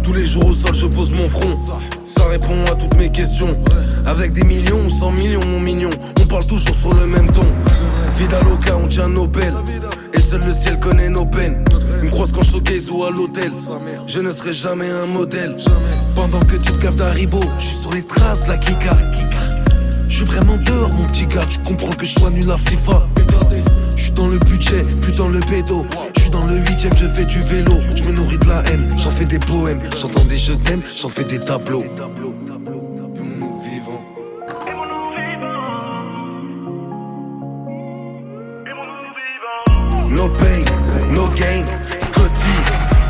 Tous les jours au sol je pose mon front. Ça répond à toutes mes questions. Avec des millions ou 100 millions mon mignon, on parle toujours sur le même ton. Vida loca, on tient Nobel. Et seul le ciel connaît nos peines. Ils me croisent quand je showcase ou à l'hôtel. Je ne serai jamais un modèle. Pendant que tu te captes d'Haribo, je suis sur les traces de la Kika. Je suis vraiment dehors mon petit gars, tu comprends que je sois nul à FIFA. Je suis dans le budget, plus dans le bédo. Je suis dans le 8ème, je fais du vélo. Je me nourris de la haine, j'en fais des poèmes. J'entends des je t'aime, j'en fais des tableaux. Et mon vivant. No pain, no gain. Scotty,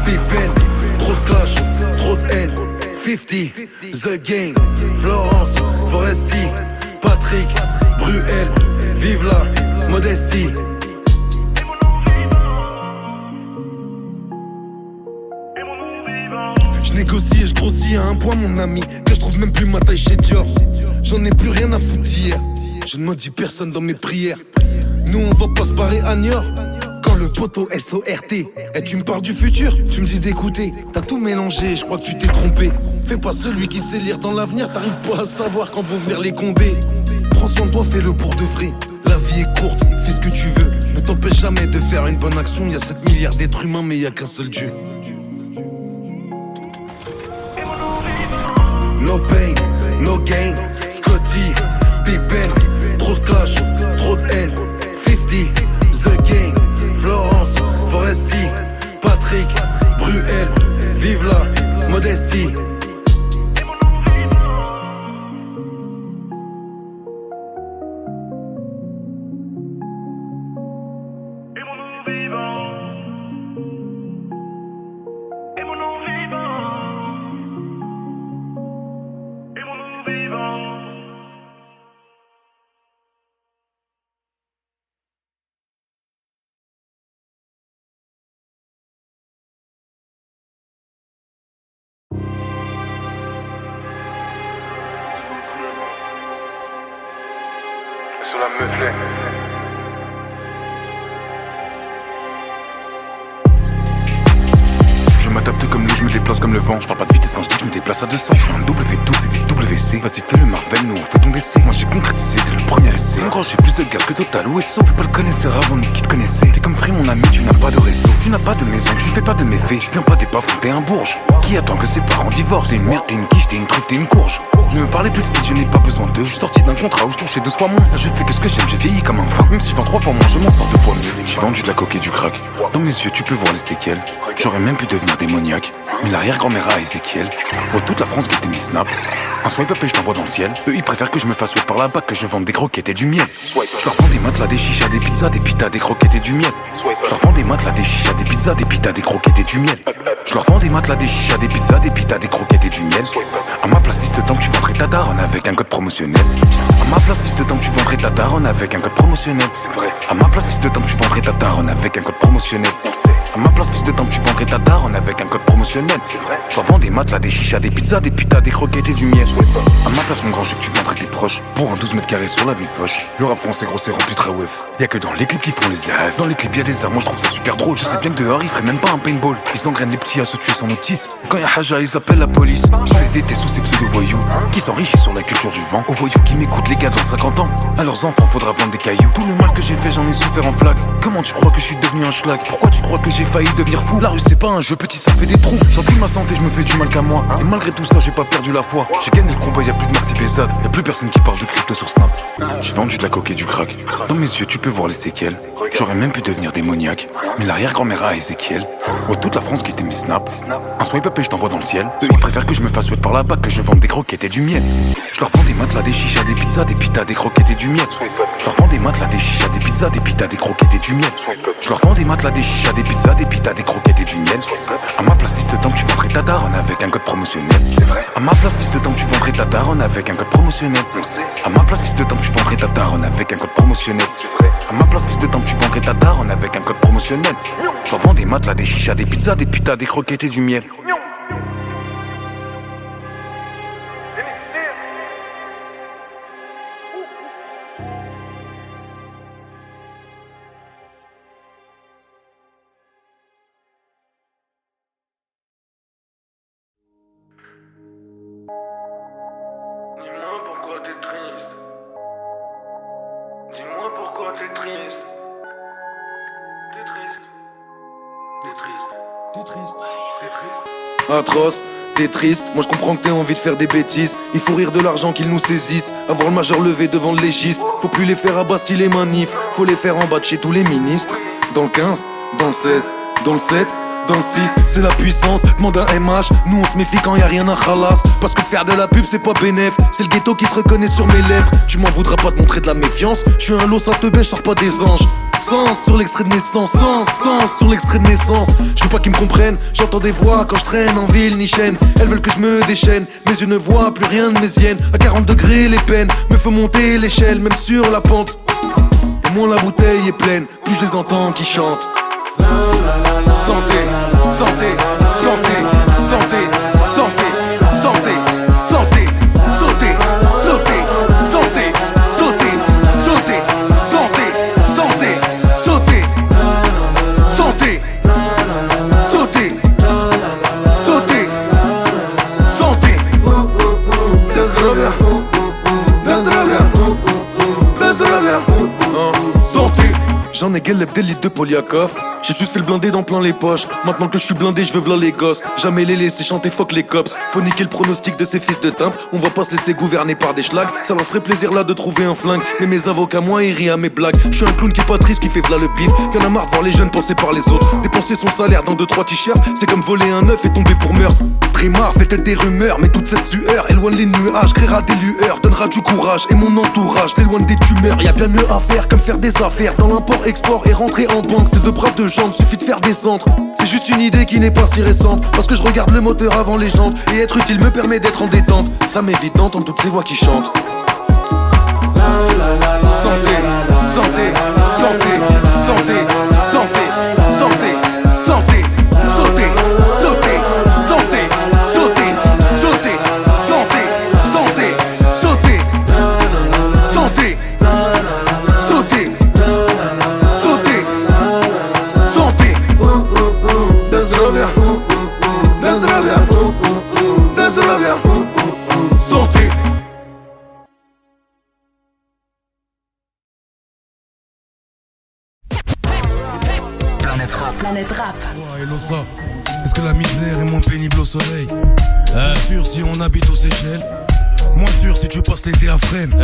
Pippen. Trop de clash, trop de haine. 50, The Game. Florence, Foresti. Patrick, Bruel. Vive la modestie. Je négocie et je grossis à un point mon ami, que je trouve même plus ma taille chez Dior. J'en ai plus rien à foutre d'hier. Je ne maudis personne dans mes prières. Nous on va pas se barrer à Niort. Quand le poteau SORT. Et tu me parles du futur, tu me dis d'écouter. T'as tout mélangé, je crois que tu t'es trompé. Fais pas celui qui sait lire dans l'avenir. T'arrives pas à savoir quand vont venir les condés. Prends soin de toi, fais-le pour de vrai. La vie est courte, fais ce que tu veux. Ne t'empêche jamais de faire une bonne action. Y'a 7 milliards d'êtres humains mais y'a qu'un seul Dieu. No pain, no gain. Scotty, Pippen. Trop de clash, trop de haine. 50, The Game. Florence, Foresti. Patrick, Bruel. Vive la modestie. Sur la meuflée. Je m'adapte comme l'eau, je me déplace comme le vent. Je parle pas de vitesse quand je dis que je me déplace à 200. Je suis un W12 et des WC. Vas-y fais le Marvel, nous on fait ton décès. Moi j'ai concrétisé dès le premier essai. Mon grand j'ai plus de gaz que Total ou SO. Fais pas le connaisseur avant ni qui te connaissait. T'es comme Free mon ami, tu n'as pas de réseau. Tu n'as pas de maison, tu fais pas de méfaits. Je viens pas des bas t'es un bourge. Qui attend que ses parents divorcent? T'es une merde, t'es une quiche, t'es une truffe, t'es une courge. Ne me parlez plus de filles, je n'ai pas besoin d'eux. Je suis sorti d'un contrat où je touchais 12 fois moins. Là je fais que ce que j'aime, j'ai vieilli comme un vin. Même si je vends 3 fois moins, je m'en sors 2 fois mieux. J'ai vendu de la coke et du crack. Dans mes yeux tu peux voir les séquelles. J'aurais même pu devenir démoniaque. Mais l'arrière-grand-mère à Ezekiel voit toute la France guetter mes snaps. Un swipe up et je t'envoie dans le ciel. Eux ils préfèrent que je me fasse wet par la bac, que je vende des croquettes et du miel. Je leur vends des matelas, des chichas, des pizzas, des pitas, des croquettes et du miel. Je leur vends des matelas, des chichas, des pizzas, des pitas, des croquettes et du miel. Je leur vends des matelas, des chichas, des pizzas, des pitas, des croquettes et du miel. À ma place fils de temps tu vendrais ta daronne avec un code promotionnel. À ma place fils de temps tu vendrais ta daronne avec un code promotionnel. C'est vrai. À ma place fils de temps tu vendrais ta daronne avec un code promotionnel. À ma place fils de temps tu vendrais ta daronne avec un code promotionnel. C'est vrai. Je leur vends des matelas, des chichas, des pizzas, des pitas, des croquettes et du miel. À ma place mon grand je sais que tu vendrais tes proches pour un 12 mètres carrés sur l'avenue Foch. Le rap français gros c'est rempli très wef. Y'a que dans les clips qui font les AF. Dans les clips y'a des armes, moi je trouve ça super drôle. Je sais bien que dehors ils feraient même pas un paintball. Ils engrainent les petits à se tuer sans notice. Quand y'a Haja ils appellent la police. Je les déteste sous ces pseudo-voyous qui s'enrichissent sur la culture du vent. Aux voyous qui m'écoutent les gars dans 50 ans. À leurs enfants faudra vendre des cailloux. Tout le mal que j'ai fait j'en ai souffert en flag. Comment tu crois que je suis devenu un schlag? Pourquoi tu crois que j'ai failli devenir fou? La rue c'est pas un jeu petit, ça fait des trous. J'encule ma santé, je me fais du mal qu'à moi. Et malgré tout ça j'ai pas perdu la foi. J'ai gagné le combat, y'a plus de Maxi Bézade. Y'a plus personne qui parle de crypto sur Snap. J'ai vendu de la coke et du crack. Dans mes yeux tu peux voir les séquelles. J'aurais même pu devenir démoniaque. Mais l'arrière-grand-mère à Ezekiel voit toute la France qui était mes snaps. Un swipe up et je t'envoie dans le ciel. Eux ils préfèrent que je me fasse wet par la bac, que je vende des croquettes et du miel. Je leur vends des matelas, des chichas, des pizzas, des pitas, des croquettes et du miel. Je leur vends des matelas, des chichas, des pizzas, des pitas, des croquettes et du miel. Je leur vends des matelas, des chichas, des pizzas, des pitas, des croquettes et du miel. À ma place fils de temps tu vendrais ta daronne avec un code promotionnel. C'est vrai. À ma place fils de temps tu vendrais ta daronne avec un code promotionnel. À ma place fils de temps tu vendrais ta daronne avec un code promotionnel. C'est vrai. À ma place fils de temps tu vendrais ta daronne avec un code promotionnel. Je leur vends des matelas, des chichas, des pizzas, des pitas, des croquettes et du miel. triste. Dis-moi pourquoi t'es triste. T'es triste. T'es triste. T'es triste. T'es triste. Atroce. T'es triste, moi je comprends que t'aies envie de faire des bêtises. Il faut rire de l'argent qu'ils nous saisissent. Avoir le majeur levé devant le légiste. Faut plus les faire à Bastille les manifs. Faut les faire en bas de chez tous les ministres. Dans le 15, dans le 16, dans le 7, dans le 6, c'est la puissance, demande un MH. Nous on se méfie quand y a rien à khalas. Parce que de faire de la pub c'est pas bénéf. C'est le ghetto qui se reconnaît sur mes lèvres. Tu m'en voudras pas de montrer de la méfiance. Je suis un lot, ça te baisse, je sors pas des anges. Sens sur l'extrait de naissance, sens sur l'extrait de naissance. Je veux pas qu'ils me comprennent, j'entends des voix quand je traîne en ville ni chaîne. Elles veulent que je me déchaîne, mes yeux ne voient plus rien de mes hyènes. À 40 degrés les peines me font monter l'échelle, même sur la pente. Et moins la bouteille est pleine, plus je les entends qui chantent. Santé, santé, santé, santé, santé, santé, santé, sauté, sauté, sauté, sauté, sauté, santé, santé, sauté, santé, sauté, sauté, santé. Без здоровья, без здоровья, без здоровья, santé. J'en ai galep des litres de Poliakov. J'ai juste fait le blindé dans plein les poches. Maintenant que je suis blindé, je veux v'là les gosses. Jamais les laisser chanter fuck les cops. Faut niquer le pronostic de ces fils de timbre. On va pas se laisser gouverner par des schlags. Ça leur ferait plaisir là de trouver un flingue. Mais mes avocats, moi, ils rient à mes blagues. Je suis un clown qui est pas triste, qui fait v'là le bif. Y'en a marre de voir les jeunes penser par les autres. Dépenser son salaire dans 2-3 t-shirts, c'est comme voler un œuf et tomber pour meurtre. Trémar fait peut-être des rumeurs, mais toute cette sueur éloigne les nuages, créera des lueurs, donnera du courage. Et mon entourage t'éloigne des tumeurs. Y'a bien mieux à faire comme faire des affaires dans l'import-export et rentrer en banque. C'est deux bras de jambes, suffit de faire des centres. C'est juste une idée qui n'est pas si récente. Parce que je regarde le moteur avant les jantes. Et être utile me permet d'être en détente. Ça m'évite d'entendre toutes ces voix qui chantent. Santé, santé, santé, santé, santé, santé, santé, sauté, sauté, santé, sauté, sauté, santé, santé, sauté, santé, sauté, sauté, santé. Без здоровья, без здоровья, без здоровья, santé. Planète Rap. Ouais, hello ça. Est-ce que la misère est moins pénible au soleil? Sûr si on habite aux Seychelles. Moins sûr si tu passes l'été à Fresnes.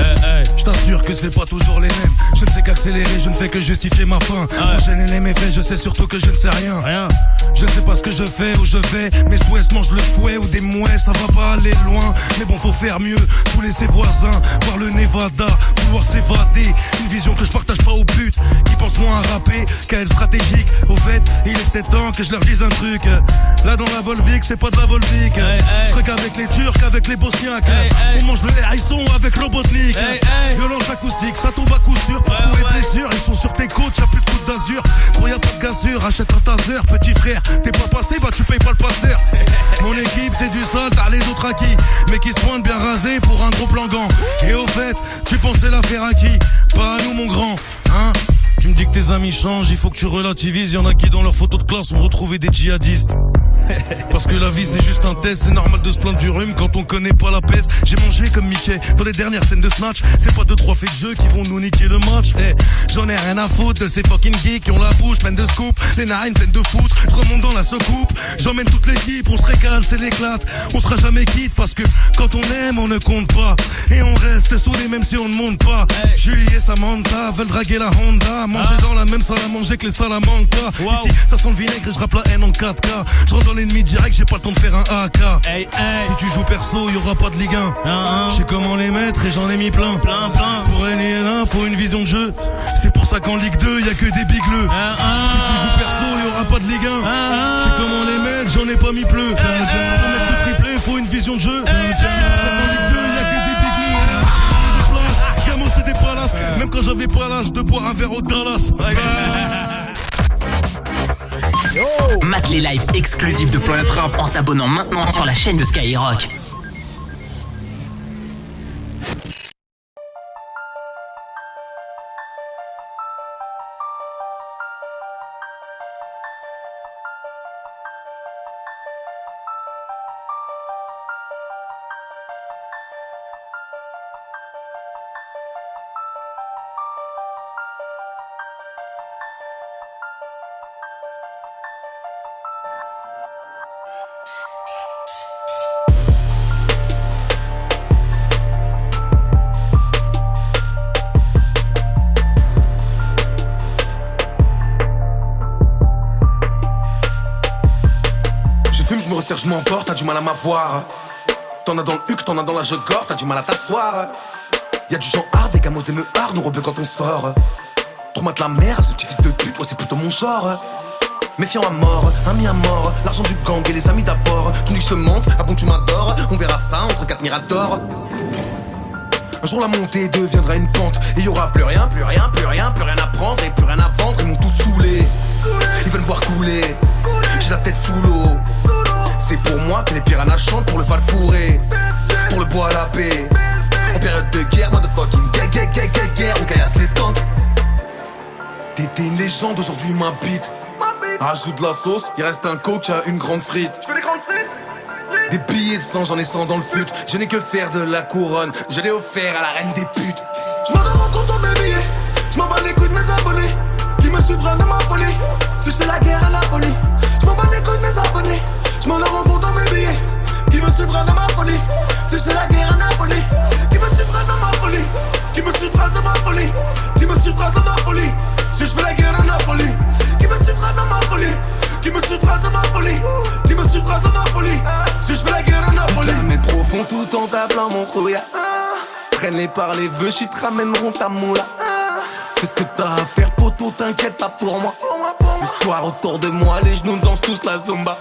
Je t'assure que c'est pas toujours les mêmes. Je ne sais qu'accélérer, je ne fais que justifier ma fin. Enchaîner les méfaits, je sais surtout que je ne sais rien. Je ne sais pas ce que je fais, où je vais. Mes souhaits mangent le fouet ou des mouets, ça va pas aller loin. Mais bon, faut faire mieux, sous ses voisins. Voir le Nevada, vouloir s'évader. Une vision que je partage pas au but. Qui pense moins à rapper qu'à être stratégique. Au fait, il est peut-être temps que je leur dise un truc. Là dans la Volvic, c'est pas de la Volvic. Je serai qu'avec les Turcs, avec les Bosniaques. On mange le hérisson avec Robotnik. Violence acoustique, ça tombe à coup sûr. Pour les blessures, ils sont sur tes côtes, y'a plus de côte d'azur. Gros y'a pas de gazure, achète un taser. Petit frère, t'es pas passé, bah tu payes pas le passeur. Mon équipe c'est du sol, t'as les autres acquis. Mais qui se pointent bien rasés pour un gros plan gant. Et au fait, tu pensais la faire à qui? Pas à nous mon grand, hein? Tu me dis que tes amis changent, il faut que tu relativises. Y'en a qui dans leurs photos de classe ont retrouvé des djihadistes. Parce que la vie c'est juste un test, c'est normal de se plaindre du rhume quand on connaît pas la peste. J'ai mangé comme Mickey dans les dernières scènes de Snatch. C'est pas 2-3 faits de jeu qui vont nous niquer le match. J'en ai rien à foutre de ces fucking geeks qui ont la bouche pleine de scoop, les narines pleines de foutre. Je remonte dans la soucoupe, j'emmène toute l'équipe, on se régale, c'est l'éclate. On sera jamais quitte parce que quand on aime on ne compte pas. Et on reste soudés même si on ne monte pas. Julie et Samantha veulent draguer la Honda. Manger dans la même salle à manger que les Salamanca. Ici ça sent le vinaigre et je rappe la haine en 4K. Je rentre dans l'ennemi direct, j'ai pas le temps de faire un AK. Si tu joues perso, y'aura pas de Ligue 1. Je sais comment les mettre et j'en ai mis plein. Pour régner là, faut une vision de jeu. C'est pour ça qu'en Ligue 2, y'a que des bigleux. Si tu joues perso, y'aura pas de Ligue 1. Je sais comment les mettre, j'en ai pas mis pleu. Pour mettre le triplé, faut une vision de jeu. C'est pour ça qu'en Ligue 2, y'a que des bigleux. Gamo, c'est des palaces. Même quand j'avais pas l'âge de boire un verre au Dallas. Mate les lives exclusifs de Planète Rap en t'abonnant maintenant sur la chaîne de Skyrock. je me resserre, je m'emporte, t'as du mal à m'avoir. T'en as dans le huc, t'en as dans la jogore, t'as du mal à t'asseoir. Y'a du genre hard, des camos, des meuhards, nous rebeux quand on sort. Trop mat la merde, ce petit fils de pute, ouais c'est plutôt mon genre. Méfiant à mort, ami à mort, l'argent du gang et les amis d'abord. Tu me dis que je manque, ah bon tu m'adores, on verra ça entre quatre miradors. Un jour la montée deviendra une pente et y'aura plus rien à prendre et plus rien à vendre. Ils m'ont tous saoulé, ils veulent me voir couler, j'ai la tête sous l'eau. C'est pour moi que les piranhas chantent pour le val fourré, pour le bois à la paix. En période de guerre, motherfucking guerre, on caillasse les tanks. T'étais une légende, aujourd'hui m'habite. Ajoute de la sauce, il reste un coca, une grande frite. Je fais des grandes frites. Des billets de sang, j'en ai 100 dans le fut. Je n'ai que faire de la couronne, je l'ai offert à la reine des putes. Je m'en rends compte dans mes billets, je m'en bats les couilles de mes abonnés qui me suivront dans ma folie. Si je fais la guerre à Napoli, je m'en bats les couilles de mes abonnés. Je m'en rends compte dans mes billets, qui me suivront dans ma folie. Si je fais la guerre à Napoli, qui me suivra dans ma folie, qui me suivra dans ma folie, qui me suivra dans ma folie. Si je fais la guerre à Napoli, qui me suivra dans ma folie, qui me suivra dans ma folie, qui me suivra dans ma folie. Si je fais la guerre à Napoli, mais profond tout en t'appelant mon rouilla. Traîne-les par les vœux, j'y te ramèneront ta moula. Fais ce que t'as à faire, poteau, t'inquiète pas pour moi. Le soir autour de moi, les genoux dansent tous la zumba.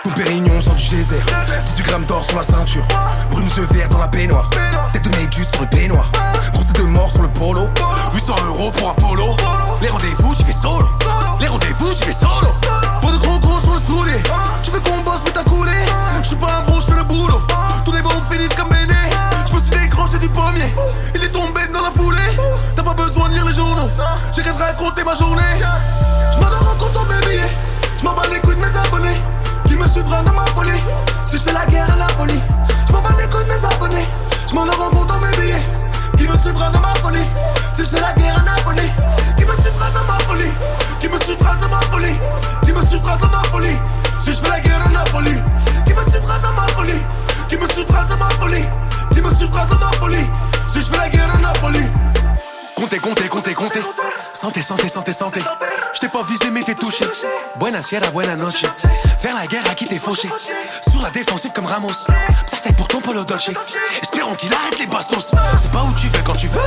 Ton pérignon sort du geyser, 18 grammes d'or sur la ceinture, brune yeux verts dans la baignoire, tête de méduse sur le baignoire, grosse tête de mort sur le polo, 800 € pour un polo. Les rendez-vous j'y vais solo, les rendez-vous j'y vais solo. Pour de gros sur le soulier, tu veux qu'on bosse mais t'as coulé. Je suis pas un bon, je fais le boulot, tous les bons finissent comme Béné. Je me suis décroché du pommier, il est tombé dans la foulée. T'as pas besoin de lire les journaux, j'ai qu'à te raconter ma journée. Je m'en rends compte dans mes billets, je m'en bats les couilles de mes abonnés qui me suivra dans ma folie. Si je fais la guerre à Napoli, je m'en bats les couilles de mes abonnés. Je m'en rends compte dans mes billets, qui me suivra dans ma folie. Si je fais la guerre à Napoli, qui me suivra dans ma folie, qui me suivra dans ma folie, qui me suivra dans ma folie. Si je fais la guerre à Napoli, qui me suivra dans ma folie, qui me suivra dans ma folie, qui me suivra dans ma folie. Si je fais la guerre à Napoli. Comptez, santé. Je t'ai pas visé mais t'es touché. Buena sierra, buena noche. Faire la guerre à qui t'es fauché. Sur la défensive comme Ramos. Certains pour ton polo dolce. Espérons qu'il arrête les bastos. C'est pas où tu veux quand tu veux,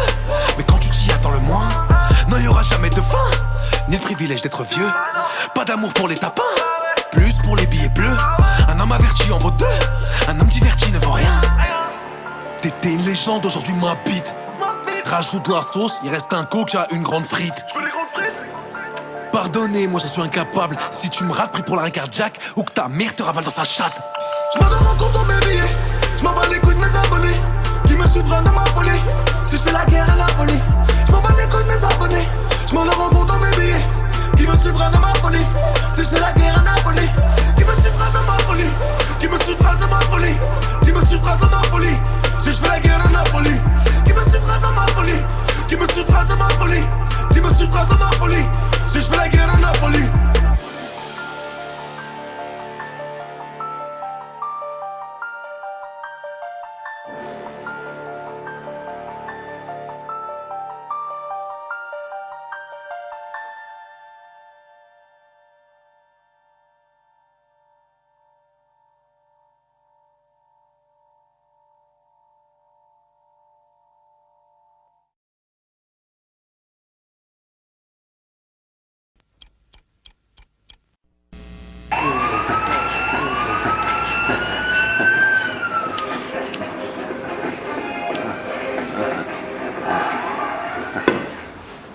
mais quand tu t'y attends le moins. Non y'aura jamais de fin, ni le privilège d'être vieux. Pas d'amour pour les tapins, plus pour les billets bleus. Un homme averti en vaut deux, un homme diverti ne vaut rien. T'étais une légende, aujourd'hui m'habite. Rajoute de la sauce, il reste un coca, une grande frite. Je veux des grandes frites. Pardonnez, moi j'en suis incapable. Si tu me rates, pris pour l'arrêt cardiaque ou que ta mère te ravale dans sa chatte. Je m'en rends compte dans mes billets, je m'en bats les couilles de mes abonnés qui me suivront dans ma folie. Si je fais la guerre à Napoli, je m'en bats les couilles de mes abonnés. Je m'en rends compte dans mes billets, qui me suivront dans ma folie. Si je fais la guerre à Napoli, qui me suivra dans ma folie, qui me suivra dans ma folie, qui me suivra dans ma folie. Si je fais la guerre à Napoli, qui me suivra dans ma folie, qui me suivra dans ma folie, qui me suivra dans ma folie. Si je fais la guerre à Napoli.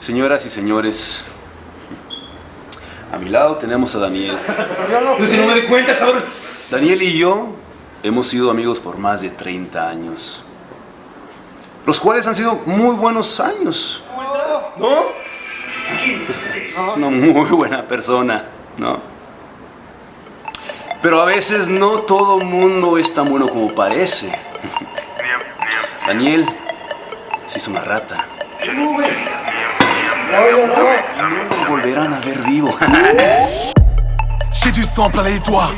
Señoras y señores, a mi lado tenemos a Daniel. No, si no me doy cuenta, cabrón. Daniel y yo hemos sido amigos por más de 30 años, los cuales han sido muy buenos años. ¿No? Es una muy buena persona, ¿no? Pero a veces no todo mundo es tan bueno como parece. Daniel se hizo una rata. No lo volverán a ver vivo. J'ai du sang plein les doigts.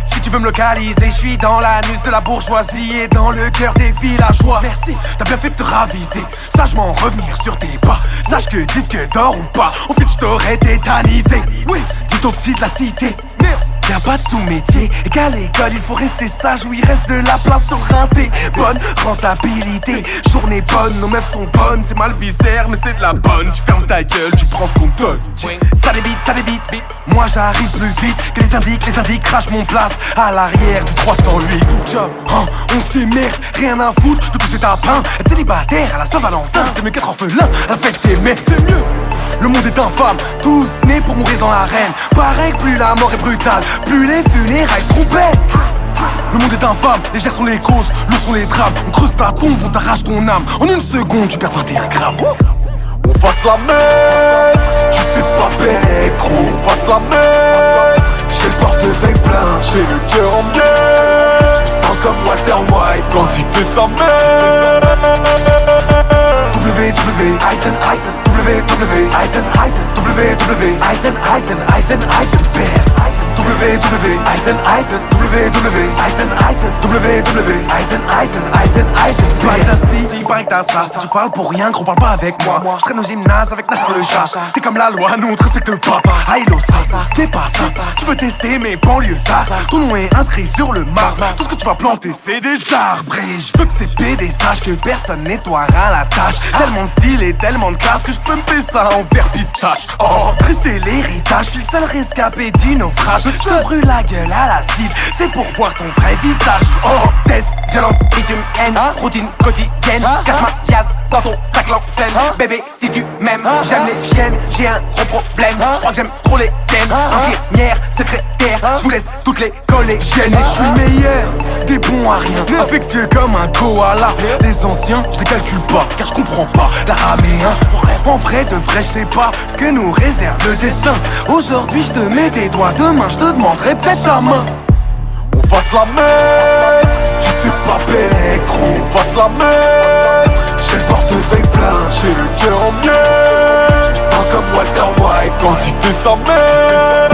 Si tu veux me localiser, je suis dans l'anus de la bourgeoisie et dans le cœur des villageois. Merci, t'as bien fait de te raviser. Sagement revenir sur tes pas. Sache que disque d'or ou pas, au fait je t'aurais tétanisé. Oui, dis au petit de la cité. y a pas de sous-métier. Et qu'à l'école, il faut rester sage où il reste de la place sur le rinté. Bonne rentabilité, journée bonne, nos meufs sont bonnes. C'est mal viscère, mais c'est de la bonne. Tu fermes ta gueule, tu prends ce qu'on te donne. Ça débite. Moi j'arrive plus vite que les indiques crachent mon place à l'arrière du 308. On se démerde, rien à foutre de toucher ta pain. Être célibataire à la Saint-Valentin, c'est mieux qu'être orphelin à la fête des mères, c'est mieux. Le monde est infâme, tous nés pour mourir dans l'arène. Pareil que plus la mort est brutale, plus les funérailles seront belles. Le monde est infâme, légères sont les causes, lourds sont les drames. On creuse ta tombe, on t'arrache ton âme. En une seconde, tu perds 21 grammes. On va te la mettre, si tu fais pas belle, gros. On va te la mettre, j'ai le portefeuille plein, j'ai le cœur en miel. Je me sens comme Walter White quand il fait sa mère. Eisen, pareil que t'as ça. Si tu parles pour rien, gros, parle pas avec moi. Je traîne au gymnase avec Nasser le chat. T'es comme la loi, nous on te respecte pas. Aïlo, ça, t'es pas ça. Tu veux tester mes banlieues, ça. Ton nom est inscrit sur le marbre. Tout ce que tu vas planter, c'est des arbres. Et je veux que ces PD sachent que personne nettoiera la tâche. Tellement de style et tellement de classe que je peux me payer ça en verre pistache. Oh, triste est l'héritage, je suis le seul rescapé du naufrage. Je te brûle la gueule à l'acide, c'est pour voir ton vrai visage. Oh, test, violence, bitume, haine, routine quotidienne. Cache ma liasse dans ton sac l'enseigne. Bébé, si tu m'aimes, j'aime les chiennes, j'ai un gros problème. Je crois que j'aime trop les thèmes. Infirmière, secrétaire, je vous laisse toutes les collégiennes. Et je suis le meilleur, des bons à rien, affectueux comme un koala. Les anciens, je les calcule pas, car je comprends pas l'araméen. En vrai de vrai, je sais pas ce que nous réserve le destin. Aujourd'hui, je te mets des doigts, demain, je te demanderai peut-être ta main. On va te la mettre, si tu fais pas belle, gros. On va te la mettre, j'ai le portefeuille plein, j'ai le cœur en miel. Je me sens comme Walter White quand il fait sa mère.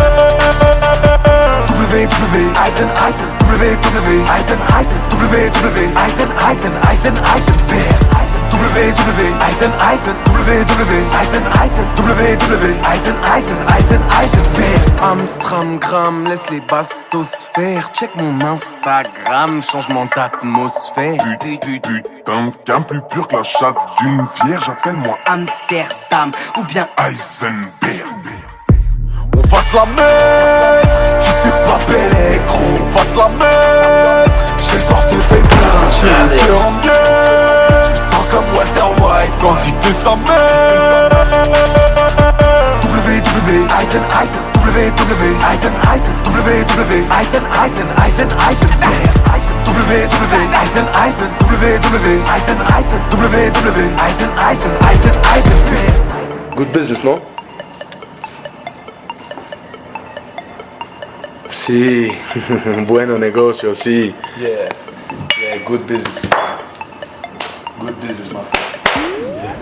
Amstramgram, laisse les bastos faire. Check mon Instagram, changement d'atmosphère. Putain, qu'un plus pur que la chatte d'une vierge, appelle-moi Amsterdam ou bien Heisenberg. On va te la mettre, si tu fais pas belle, gros. On va te la mettre, j'ai le portefeuille plein, j'ai le cœur en miel. Je me sens comme Walter White quand il fait sa mère. Good business, no? Sí, bueno negocio, sí. Yeah, good business. Good business, my friend. Yeah.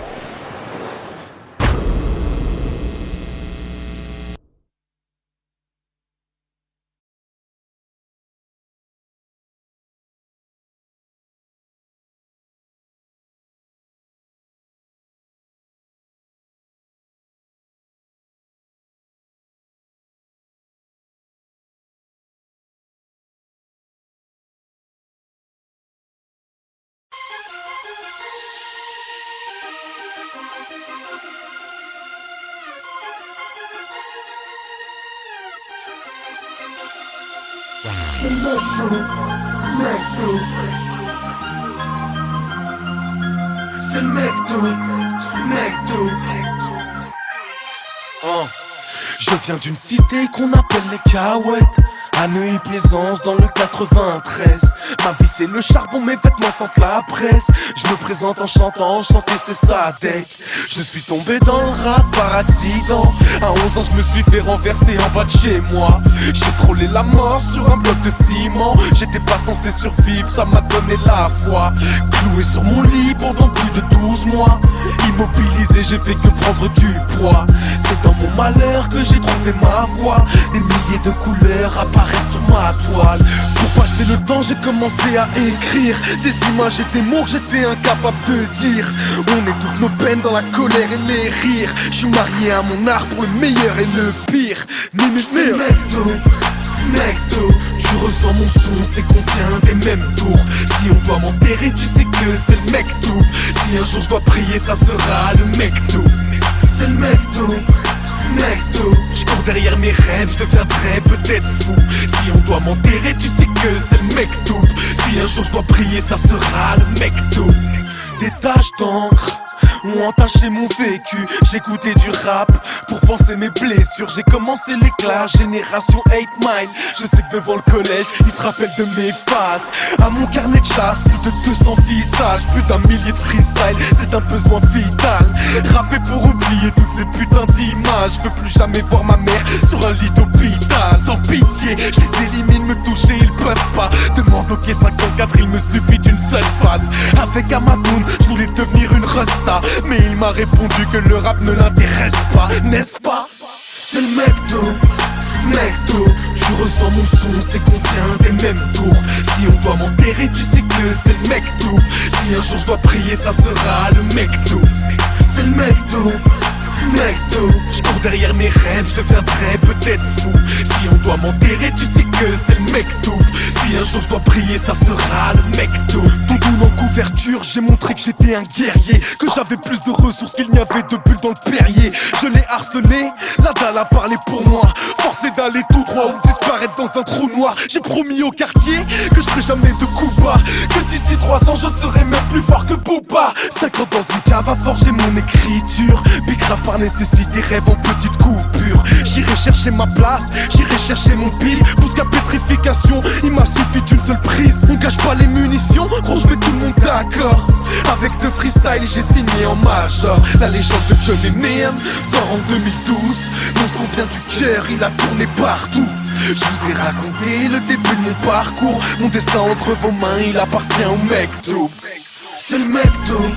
C'est le mec tout. Je viens d'une cité qu'on appelle les Cahuètes, à Neuilly-Plaisance dans le 93. Ma vie c'est le charbon, mes vêtements sentent la presse. Je me présente en chantant, chanter c'est Sadek. Je suis tombé dans le rap par accident. À 11 ans je me suis fait renverser en bas de chez moi. J'ai frôlé la mort sur un bloc de ciment. J'étais pas censé survivre, ça m'a donné la foi. Cloué sur mon lit pendant plus de 12 mois. Immobilisé, j'ai fait que prendre du poids. C'est dans mon malheur que j'ai trouvé ma voix. Des milliers de couleurs apparaissent sur ma toile. Pour passer le temps, j'ai commencé à écrire des images et des mots que j'étais incapable de dire. On étouffe nos peines dans la colère et les rires. Je suis marié à mon art pour le meilleur et le pire. C'est McDo, Mecto, tu ressens mon son, c'est qu'on vient des mêmes tours. Si on doit m'enterrer, tu sais que c'est le Mecto. Si un jour je dois prier, ça sera le Mecto. C'est le Mecto. Mecto, je cours derrière mes rêves, je deviendrai peut-être fou. Si on doit m'enterrer, tu sais que c'est le Mecto. Si un jour je dois prier, ça sera le Mecto. Des taches d'encre ont entaché mon vécu. J'écoutais du rap pour penser mes blessures. J'ai commencé l'éclat, génération 8 Mile. Je sais que devant le collège, ils se rappellent de mes faces. À mon carnet de chasse, plus de 200 visages, plus d'un millier de freestyle, c'est un besoin vital. Rapper pour oublier toutes ces putains d'images. Je veux plus jamais voir ma mère sur un lit d'hôpital. Sans pitié, je les élimine, me toucher, ils peuvent pas. Demande au quai 54, il me suffit d'une seule phase. Avec Amadoun, je voulais devenir une resta, mais il m'a répondu que le rap ne l'intéresse pas, n'est-ce pas? C'est le Mecto, Mecto, tu ressens mon son, c'est qu'on vient des mêmes tours. Si on doit m'enterrer, tu sais que c'est le Mecto. Si un jour je dois prier, ça sera le Mecto. C'est le Mecto. Mecto, je cours derrière mes rêves, je deviendrai peut-être fou. Si on doit m'enterrer, tu sais que c'est le Mecto. Si un jour je dois prier, ça sera le Mecto. Tonton en couverture, j'ai montré que j'étais un guerrier, que j'avais plus de ressources qu'il n'y avait de bulles dans le Perrier. Je l'ai harcelé, la dalle a parlé pour moi. Forcé d'aller tout droit ou disparaître dans un trou noir. J'ai promis au quartier que je ferai jamais de coup bas, que d'ici 3 ans je serai même plus fort que Booba. 5 ans dans une cave à forger mon écriture. Big grave par nécessité, rêve en petite coupure. J'irai chercher ma place, j'irai chercher mon pif. Jusqu'à pétrification, il m'a suffi d'une seule prise. On cache pas les munitions, gros je mets tout le monde d'accord. Avec deux freestyle, j'ai signé en major. La légende de Johnny Neum sort en 2012. Mon son vient du cœur, il a tourné partout. Je vous ai raconté le début de mon parcours. Mon destin entre vos mains, il appartient au Mecto. C'est le Mecto.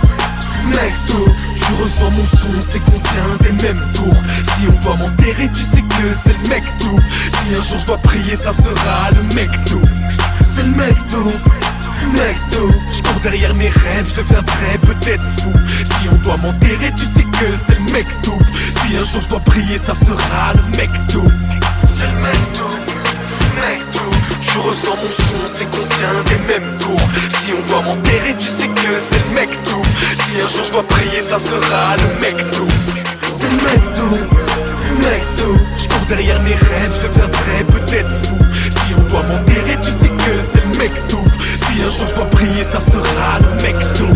Mecto, tu ressens mon son, c'est qu'on vient des mêmes tours. Si on doit m'enterrer, tu sais que c'est le Mecto. Si un jour je dois prier, ça sera le Mecto. C'est le Mecto. Mecto, je cours derrière mes rêves, je deviendrai peut-être fou. Si on doit m'enterrer, tu sais que c'est le Mecto. Si un jour je dois prier, ça sera le Mecto. C'est le Mecto. Mecto, tu ressens mon son, c'est qu'on vient des mêmes tours. Si on doit m'enterrer, tu sais que c'est le Mecto. Si un jour je dois prier, ça sera le Mecto. C'est le Mecto. Mecto, je cours derrière mes rêves, je deviendrai peut-être fou. Si on doit m'enterrer, tu sais que c'est le Mecto. Si un jour je dois prier, ça sera le Mecto.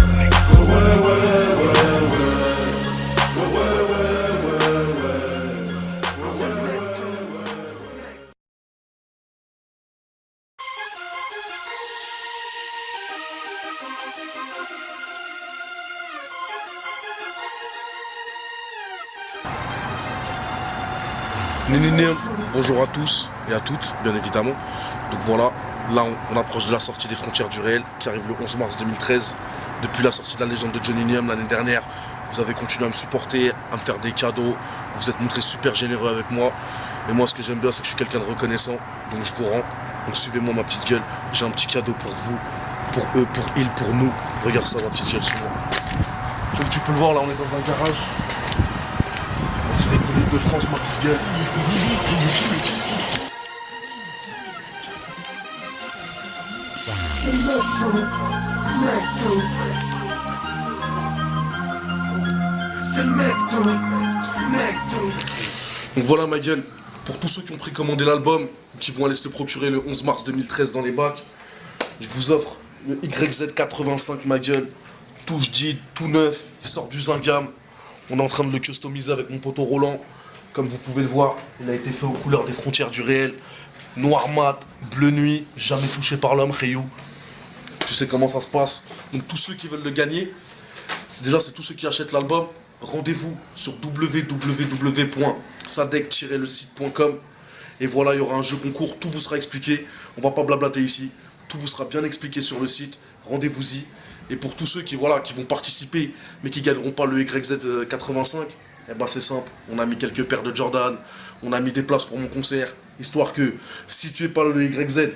Nénénéum, bonjour à tous et à toutes, bien évidemment. Donc voilà, là on approche de la sortie des Frontières du Réel qui arrive le 11 mars 2013. Depuis la sortie de la légende de Johnny Neum l'année dernière, vous avez continué à me supporter, à me faire des cadeaux. Vous vous êtes montré super généreux avec moi. Et moi, ce que j'aime bien, c'est que je suis quelqu'un de reconnaissant. Donc je vous rends. Donc suivez-moi, ma petite gueule. J'ai un petit cadeau pour vous, pour eux, pour ils, pour nous. Regarde ça, ma petite gueule, suis-moi. Comme tu peux le voir, là on est dans un garage. De l'île de France, ma petite gueule. Donc voilà ma gueule, pour tous ceux qui ont précommandé l'album, qui vont aller se le procurer le 11 mars 2013 dans les bacs, je vous offre le YZ85 ma gueule, tout je dis, tout neuf, il sort du Zingam. On est en train de le customiser avec mon poteau Roland. Comme vous pouvez le voir, il a été fait aux couleurs des Frontières du Réel. Noir mat, bleu nuit, jamais touché par l'homme, Rayou. Tu sais comment ça se passe. Donc tous ceux qui veulent le gagner, c'est tous ceux qui achètent l'album. Rendez-vous sur www.sadec-le-site.com. Et voilà, il y aura un jeu concours, tout vous sera expliqué. On va pas blablater ici. Tout vous sera bien expliqué sur le site. Rendez-vous-y. Et pour tous ceux qui vont participer, mais qui gagneront pas le YZ85, eh ben c'est simple, on a mis quelques paires de Jordan, on a mis des places pour mon concert, histoire que si tu es pas le YZ,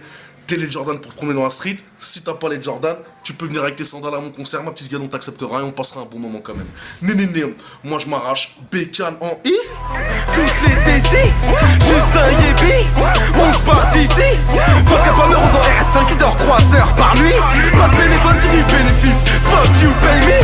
T'es les Jordan pour te promener dans la street. Si t'as pas les Jordan, tu peux venir avec tes sandales à mon concert, ma petite gueule, on t'acceptera et on passera un bon moment quand même. Né. Moi je m'arrache, bécane en I. Toutes les décis, juste un yébi, on se part d'ici. Fuck un pas l'euro dans RS5 qui dort 3 heures par nuit. Pas de bénévole que du bénéfice, fuck you pay me.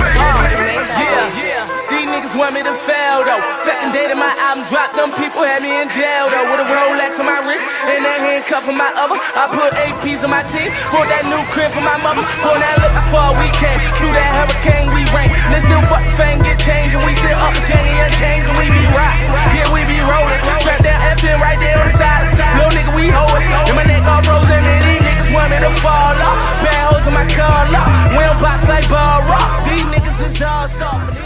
Yeah, these niggas want me to fail though. Second day that my album dropped, them people had me in jail though. With a Rolex on my wrist and that handcuff on my other. I put APs on my team, bought that new crib for my mother. For that look how far we came, through that hurricane we rain. And then still fuck fame get changed and we still up gang of young kings and we be rock. Yeah, we be rolling, trap down FN right there on the side. Little nigga we hold it, and my neck all frozen and these niggas want me to fall off. Bad hoes in my car lock, we don't box like ball rocks. These niggas is all soft.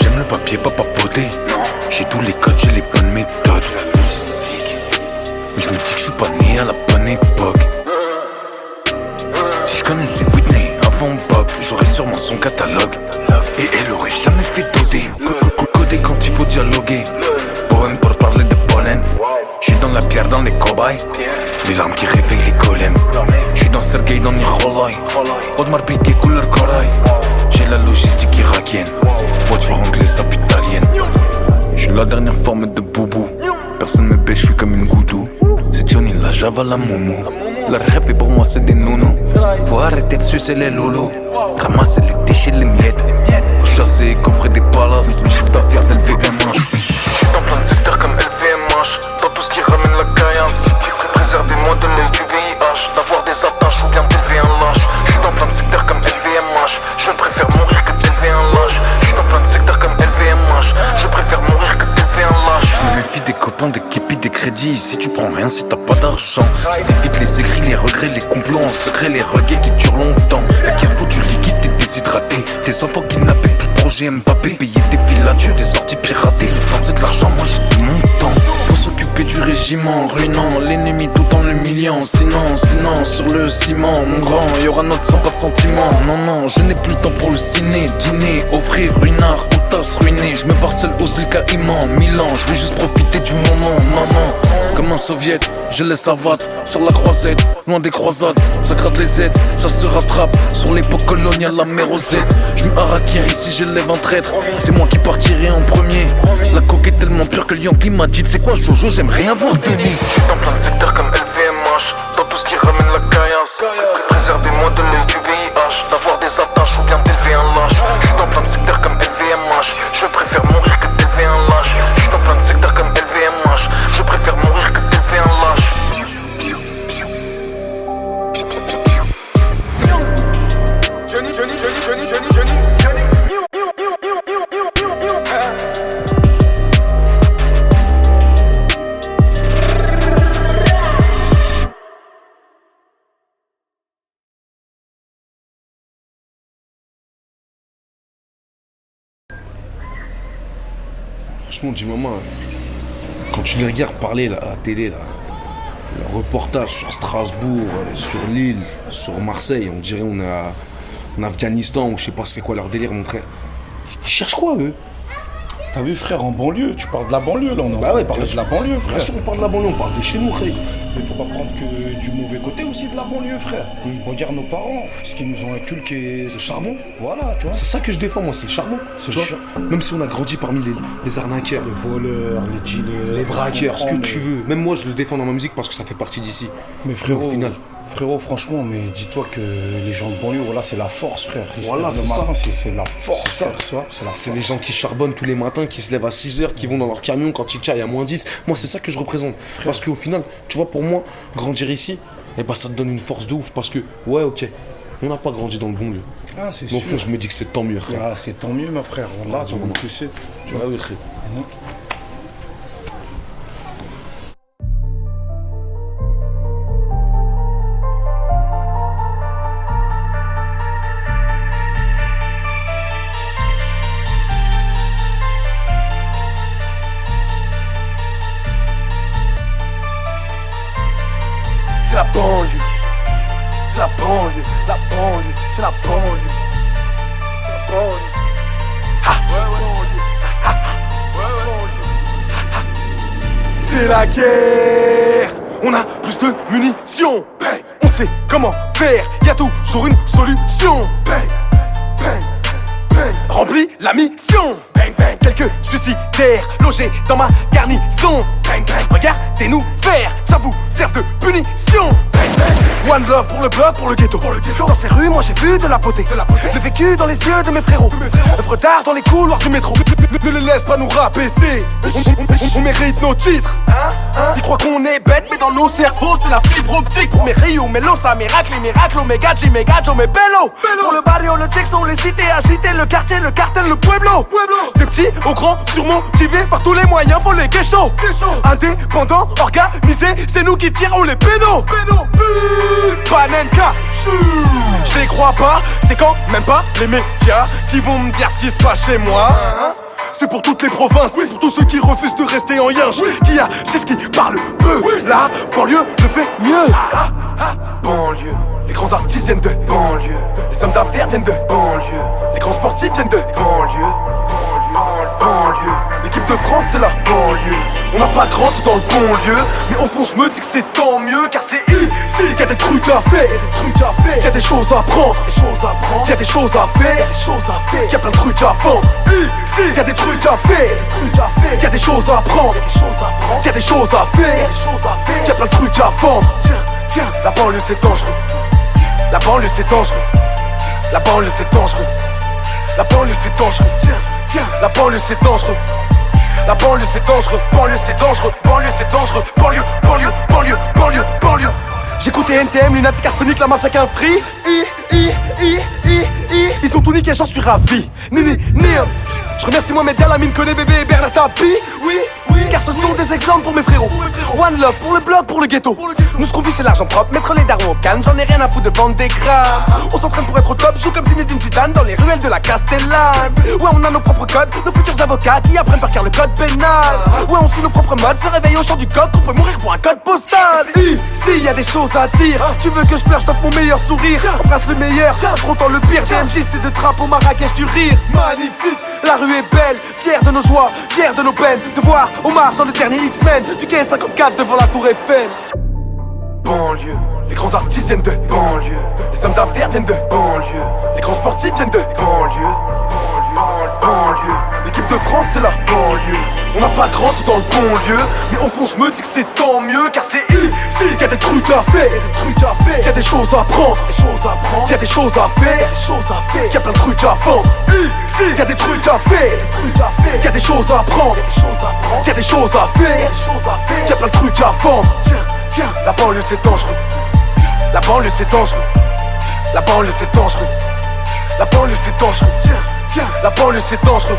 J'aime le papier, pas papoter. J'ai tous les codes, j'ai les bonnes méthodes. Mais je me dis que je suis pas né à la bonne époque. Si je connaissais Whitney avant Bob, j'aurais sûrement son catalogue. Et elle aurait jamais fait doder. Coder quand il faut dialoguer. Poème pour parler de pollen. J'suis dans la pierre, dans les cobayes. Les larmes qui réveillent les golems. J'suis dans Sergei, dans Nikolai. Audemars Piguet, couleur corail. J'ai la logistique irakienne. Voiture anglaise, sape italienne. J'suis la dernière forme de boubou. Personne me baisse, j'suis comme une goudou. C'est Johnny, la Java, la Momo. Le rap et pour moi c'est des nounous. Faut arrêter de sucer les loulous. Ramasser les déchets, les miettes. Faut chasser et coffrer des palaces. Le chiffre d'affaires d'LVMH. J'suis dans plein de secteurs comme LVMH. Dans tout ce qui ramène la caillasse. Préservez-moi de l'œil du VIH. D'avoir des attaches ou bien d'élever un lâche. J'suis dans plein de secteurs comme LVMH. Je préfère mourir que d'élever un lâche. J'suis dans plein de secteurs comme LVMH. Je préfère mourir que d'élever un lâche. Je me méfie des copains, des képis, des crédits. Si tu prends rien, si t'as pas d'argent. Ça évite les écrits, les regrets, les complots en secret, les regaits qui durent longtemps. La guerre faut du liquide, t'es déshydraté. Tes enfants kidnappés, plus de projet Mbappé. Payer des filatures, des sorties piratées. Le temps c'est de l'argent, moi j'ai tout mon temps. Faut s'occuper du régiment, ruinant l'ennemi tout en l'humiliant. Sinon, sur le ciment, mon grand, y'aura notre sang, pas de sentiments. Non, je n'ai plus le temps pour le ciné, dîner, offrir, ruinard, ou tasse ruinée. Je me parcelle aux îles Caïmans, Milan, je vais juste profiter du moment, maman. Comme un soviet, je laisse abattre sur la croisette, loin des croisades. Ça gratte les aides, ça se rattrape. Sur l'époque coloniale, la mer aux aides. Je me harakiri si j'élève un traître. C'est moi qui partirai en premier. La coque est tellement pure que le Yankee m'a dit c'est quoi Jojo, j'aimerais avoir de lui. Dans plein de secteurs comme LVMH. Dans tout ce qui ramène la caillasse. Préservez-moi de l'œil du VIH. D'avoir des attaches ou bien d'élever un lâche. J'suis dans plein de secteurs comme LVMH. Je préfère mourir que d'élever un lâche. J'suis dans plein de secteurs comme LVMH. Je préfère mourir que d'élever un lâche. Johnny. Franchement, dis maman, quand tu les regardes parler là, à la télé, là, le reportage sur Strasbourg, sur Lille, sur Marseille, on dirait on est en Afghanistan ou je sais pas c'est quoi leur délire, mon frère. Ils cherchent quoi, eux? T'as vu, frère, en banlieue, tu parles de la banlieue, là, on parle de la banlieue, frère. Bien sûr, on parle de la banlieue, on parle de chez nous, frère. Mais faut pas prendre que du mauvais côté aussi de la banlieue, frère. Regarde nos parents, ce qu'ils nous ont inculqué, le charbon. Voilà, tu vois. C'est ça que je défends, moi, c'est le charbon. Même si on a grandi parmi les arnaqueurs, les voleurs, les dealers, les braqueurs, ce que tu veux. Même moi, je le défends dans ma musique parce que ça fait partie d'ici. Mais frérot, au final. Frérot, franchement, mais dis-toi que les gens de banlieue, voilà, c'est la force, frère. Voilà, c'est ça. C'est la force, C'est les gens qui charbonnent tous les matins, qui se lèvent à 6h, qui vont dans leur camion quand il caille à moins 10. Moi, c'est ça que je représente. Frère. Parce qu'au final, tu vois, pour moi, grandir ici, eh ben, ça te donne une force de ouf. Parce que, ouais, ok, on n'a pas grandi dans le bon lieu. Ah, c'est sûr. Au fond, je me dis que c'est tant mieux, frère. Ah, c'est tant mieux, ma frère. Voilà, tu sais. Tu vois, oui, frère. c'est la banlieue. C'est la banlieue, la banlieue, c'est la banlieue. C'est la banlieue. Ha, c'est la guerre. On a plus de munitions. On sait comment faire, y'a toujours une solution. Remplis la mission. Quelques suicidaires logés dans ma garnison. Regardez-nous faire, ça vous sert de punition. One love pour le bloc, pour le ghetto. Dans ces rues, moi j'ai vu de la beauté. Le vécu dans les yeux de mes frérots. Œuvre d'art dans les couloirs du métro. Ne les laisse pas nous rabaisser. On mérite nos titres. Ils croient qu'on est bête, mais dans nos cerveaux c'est la fibre optique. Pour mes Rio, mes Losa, miracle, les miracles, Omega, G, Mega, Joe, mes Bello. Pour le barrio, le Jackson, les cités agitées, le quartier, le cartel, le pueblo. Des petits aux grands, surmotivés par tous les moyens, faut les kéchos. Indépendants, organisés, c'est nous qui tirons les pénaux. Panenka, je les crois pas, c'est quand même pas les médias qui vont me dire ce qui se passe chez moi. C'est pour toutes les provinces, pour tous ceux qui refusent de rester en yinche, qui agissent, qui parlent peu. La banlieue le fait mieux. Banlieue, les grands artistes viennent de banlieue. Les hommes d'affaires viennent de banlieue. Les grands sportifs viennent de banlieue. Banlieue, l'équipe de France c'est la banlieue. On n'a pas grandi dans le bon lieu, mais au fond je me dis que c'est tant mieux. Car c'est ici qu'il y a des trucs à faire, qu'il y a des choses à prendre, qu'il y a des choses à faire, qu'il y a plein de trucs à vendre. Ici qu'il y a des trucs à faire, qu'il y a des choses à prendre, qu'il y a des choses à faire, qu'il y a plein de trucs à vendre. Tiens, la banlieue c'est dangereux. La banlieue c'est dangereux. La banlieue c'est dangereux. La banlieue c'est dangereux. Tiens, la banlieue c'est dangereux. La banlieue c'est dangereux. Banlieue c'est dangereux. Banlieue c'est dangereux. Banlieue, banlieue, banlieue, banlieue, banlieue. J'écoutais NTM, Lunatic, Arsenic, la mafia qu'un free. Ils sont tout niqués, j'en suis ravi. Je remercie Mohamed Dia, Lamine Koné, bébé et Bernard Tapie. Oui, car ce sont des exemples pour mes frérots. One love pour le bloc, pour le ghetto. Nous ce qu'on vit c'est l'argent propre, mettre les darons au calme. J'en ai rien à foutre de vendre des grammes. On s'entraîne pour être au top, joue comme Zinedine Zidane dans les ruelles de la Castellane. Ouais, on a nos propres codes, nos futurs avocats qui apprennent par cœur le code pénal. Ouais, on suit nos propres modes, se réveille au chant du code, qu'on peut mourir pour un code postal. Ici y a des choses à dire, tu veux que je pleure, je t'offre mon meilleur sourire. Embrasse le meilleur, affrontant le pire. DMJ c'est de trappe au Marrakech du rire. Magnifique, la rue est belle, fière de nos joies, fière de nos peines. De voir Omar dans le dernier X-Men, du quai 54 devant la tour Eiffel. Banlieue, les grands artistes viennent de banlieue. Les hommes d'affaires viennent de banlieue. Les grands sportifs viennent de banlieue. Banlieue, l'équipe de France c'est la banlieue. On n'a pas grandi dans le bon lieu, mais au fond je me dis que c'est tant mieux. Car c'est ici qu'il y a des trucs à faire, qu'il y a des choses à prendre, qu'il y a des choses à faire, qu'il y a plein de trucs à vendre. Ici qu'il y a des trucs à faire, qu'il y a des choses à prendre, qu'il y a des choses à faire, qu'il y a plein de trucs à vendre. Tiens, la banlieue c'est dangereux. La banlieue c'est dangereux. La banlieue c'est dangereux. La banlieue c'est dangereux. Tiens, la banlieue c'est dangereux.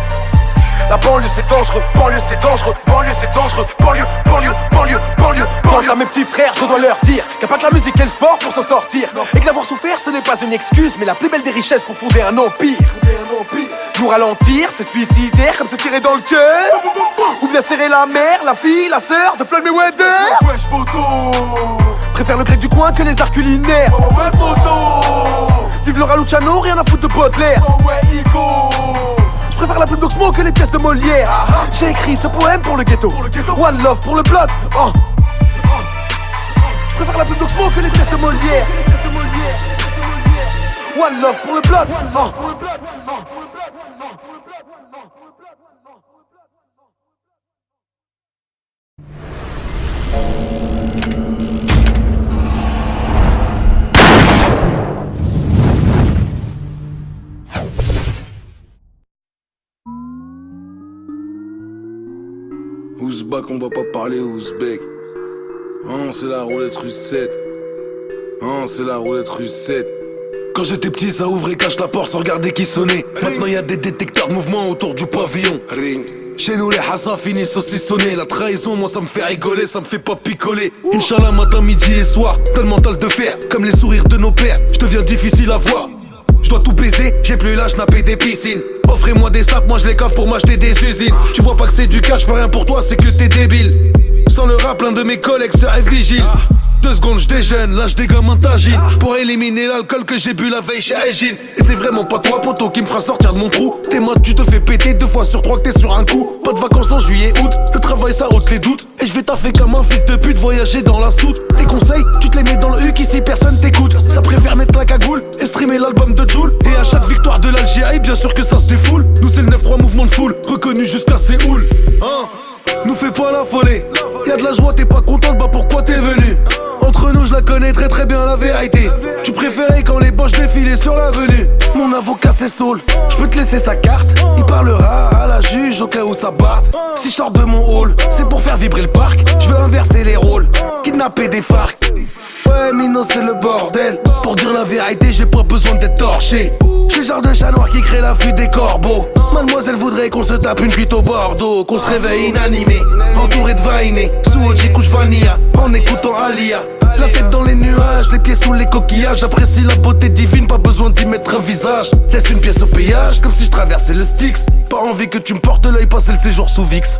La banlieue c'est dangereux. Banlieue c'est dangereux. Banlieue c'est dangereux. Banlieue, banlieue, banlieue, banlieue. Quant à mes petits frères, je dois leur dire qu'il n'y a pas que la musique et le sport pour s'en sortir. Et que d'avoir souffert ce n'est pas une excuse, mais la plus belle des richesses pour fonder un empire. Nous ralentir, c'est suicidaire comme se tirer dans le cœur. Ou bien serrer la mère, la fille, la sœur de Floyd Mayweather. Préfère le grec du coin que les arts culinaires. Vive le Raluciano, rien à foutre de Baudelaire. Je préfère la pub d'Oxmo que les pièces de Molière. J'ai écrit ce poème pour le ghetto. One love pour le bloc. Je préfère la pub d'Oxmo que les pièces de Molière. One love pour le bloc. Ouzbak, on va pas parler ouzbek. C'est la roulette russe 7. C'est la roulette russe 7. Quand j'étais petit, ça ouvrait, cache la porte sans regarder qui sonnait. Maintenant y a des détecteurs de mouvement autour du pavillon. Chez nous les hassas finissent saucissonnés. La trahison, moi ça me fait rigoler, ça me fait pas picoler. Inch'Allah matin, midi et soir, t'as le mental de fer. Comme les sourires de nos pères, je deviens difficile à voir. Je dois tout baiser, j'ai plus l'âge, napper des piscines. Offrez-moi des sacs, moi je les cave pour m'acheter des usines. Tu vois pas que c'est du cash, pas rien pour toi, c'est que t'es débile. Sans le rap, l'un de mes collègues serait vigile. 2 secondes, je déjeune, là je dégomme un tagine. Pour éliminer l'alcool que j'ai bu la veille chez Aegin. Et c'est vraiment pas toi, poteau, qui me fera sortir de mon trou. T'es mode, tu te fais péter 2 fois sur 3 que t'es sur un coup. Pas de vacances en juillet, août. Le travail, ça ôte les doutes. Et je vais taffer comme un fils de pute, voyager dans la soute. Tes conseils, tu te les mets dans le huc, ici personne t'écoute. Ça préfère mettre la cagoule et streamer l'album de Jul. Et à chaque victoire de l'Algérie, bien sûr que ça se défoule. Nous c'est le 9-3 mouvement de foule, reconnu jusqu'à Séoul. Nous fais pas la folie. Y'a de la joie, t'es pas content, bah pourquoi t'es venu? Entre nous, je la connais très très bien la vérité. Tu préférais quand les boches défilaient sur l'avenue. Mon avocat c'est Saul, je peux te laisser sa carte. Il parlera à la juge au cas où ça barre. Si je sors de mon hall, c'est pour faire vibrer le parc. Je veux inverser les rôles, kidnapper des FARC. Ouais Mino c'est le bordel. Pour dire la vérité j'ai pas besoin d'être torché. J'suis le genre de chat noir qui crée la fuite des corbeaux. Mademoiselle voudrait qu'on se tape une cuite au Bordeaux. Qu'on se réveille inanimé, entouré de vainé. Sous OG couche vanilla, en écoutant Alia. La tête dans les nuages, les pieds sous les coquillages. J'apprécie la beauté divine, pas besoin d'y mettre un visage. Laisse une pièce au péage, comme si je traversais le Styx. Pas envie que tu me portes l'œil, passer le séjour sous VIX.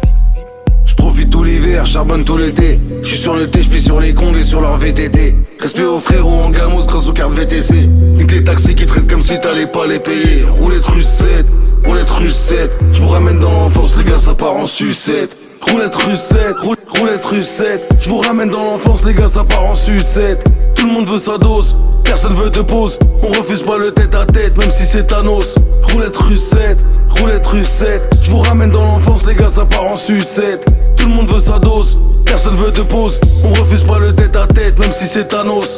J'profite tout l'hiver, charbonne tout l'été. J'suis sur le T, j'pille sur les condes et sur leur VTT. Respect aux frérots en gamos grâce aux cartes VTC. Nique les taxis qui traitent comme si t'allais pas les payer. Roulette russette, roulette russette. J'vous ramène dans l'enfance, les gars, ça part en sucette. Roulette russette, roulette russette. J'vous ramène dans l'enfance, les gars, ça part en sucette. Tout le monde veut sa dose, personne veut de pause. On refuse pas le tête à tête, même si c'est Thanos. Roulette russette, roulette russette. J'vous ramène dans l'enfance, les gars, ça part en sucette. Tout le monde veut sa dose, personne veut de pause. On refuse pas le tête à tête, même si c'est Thanos.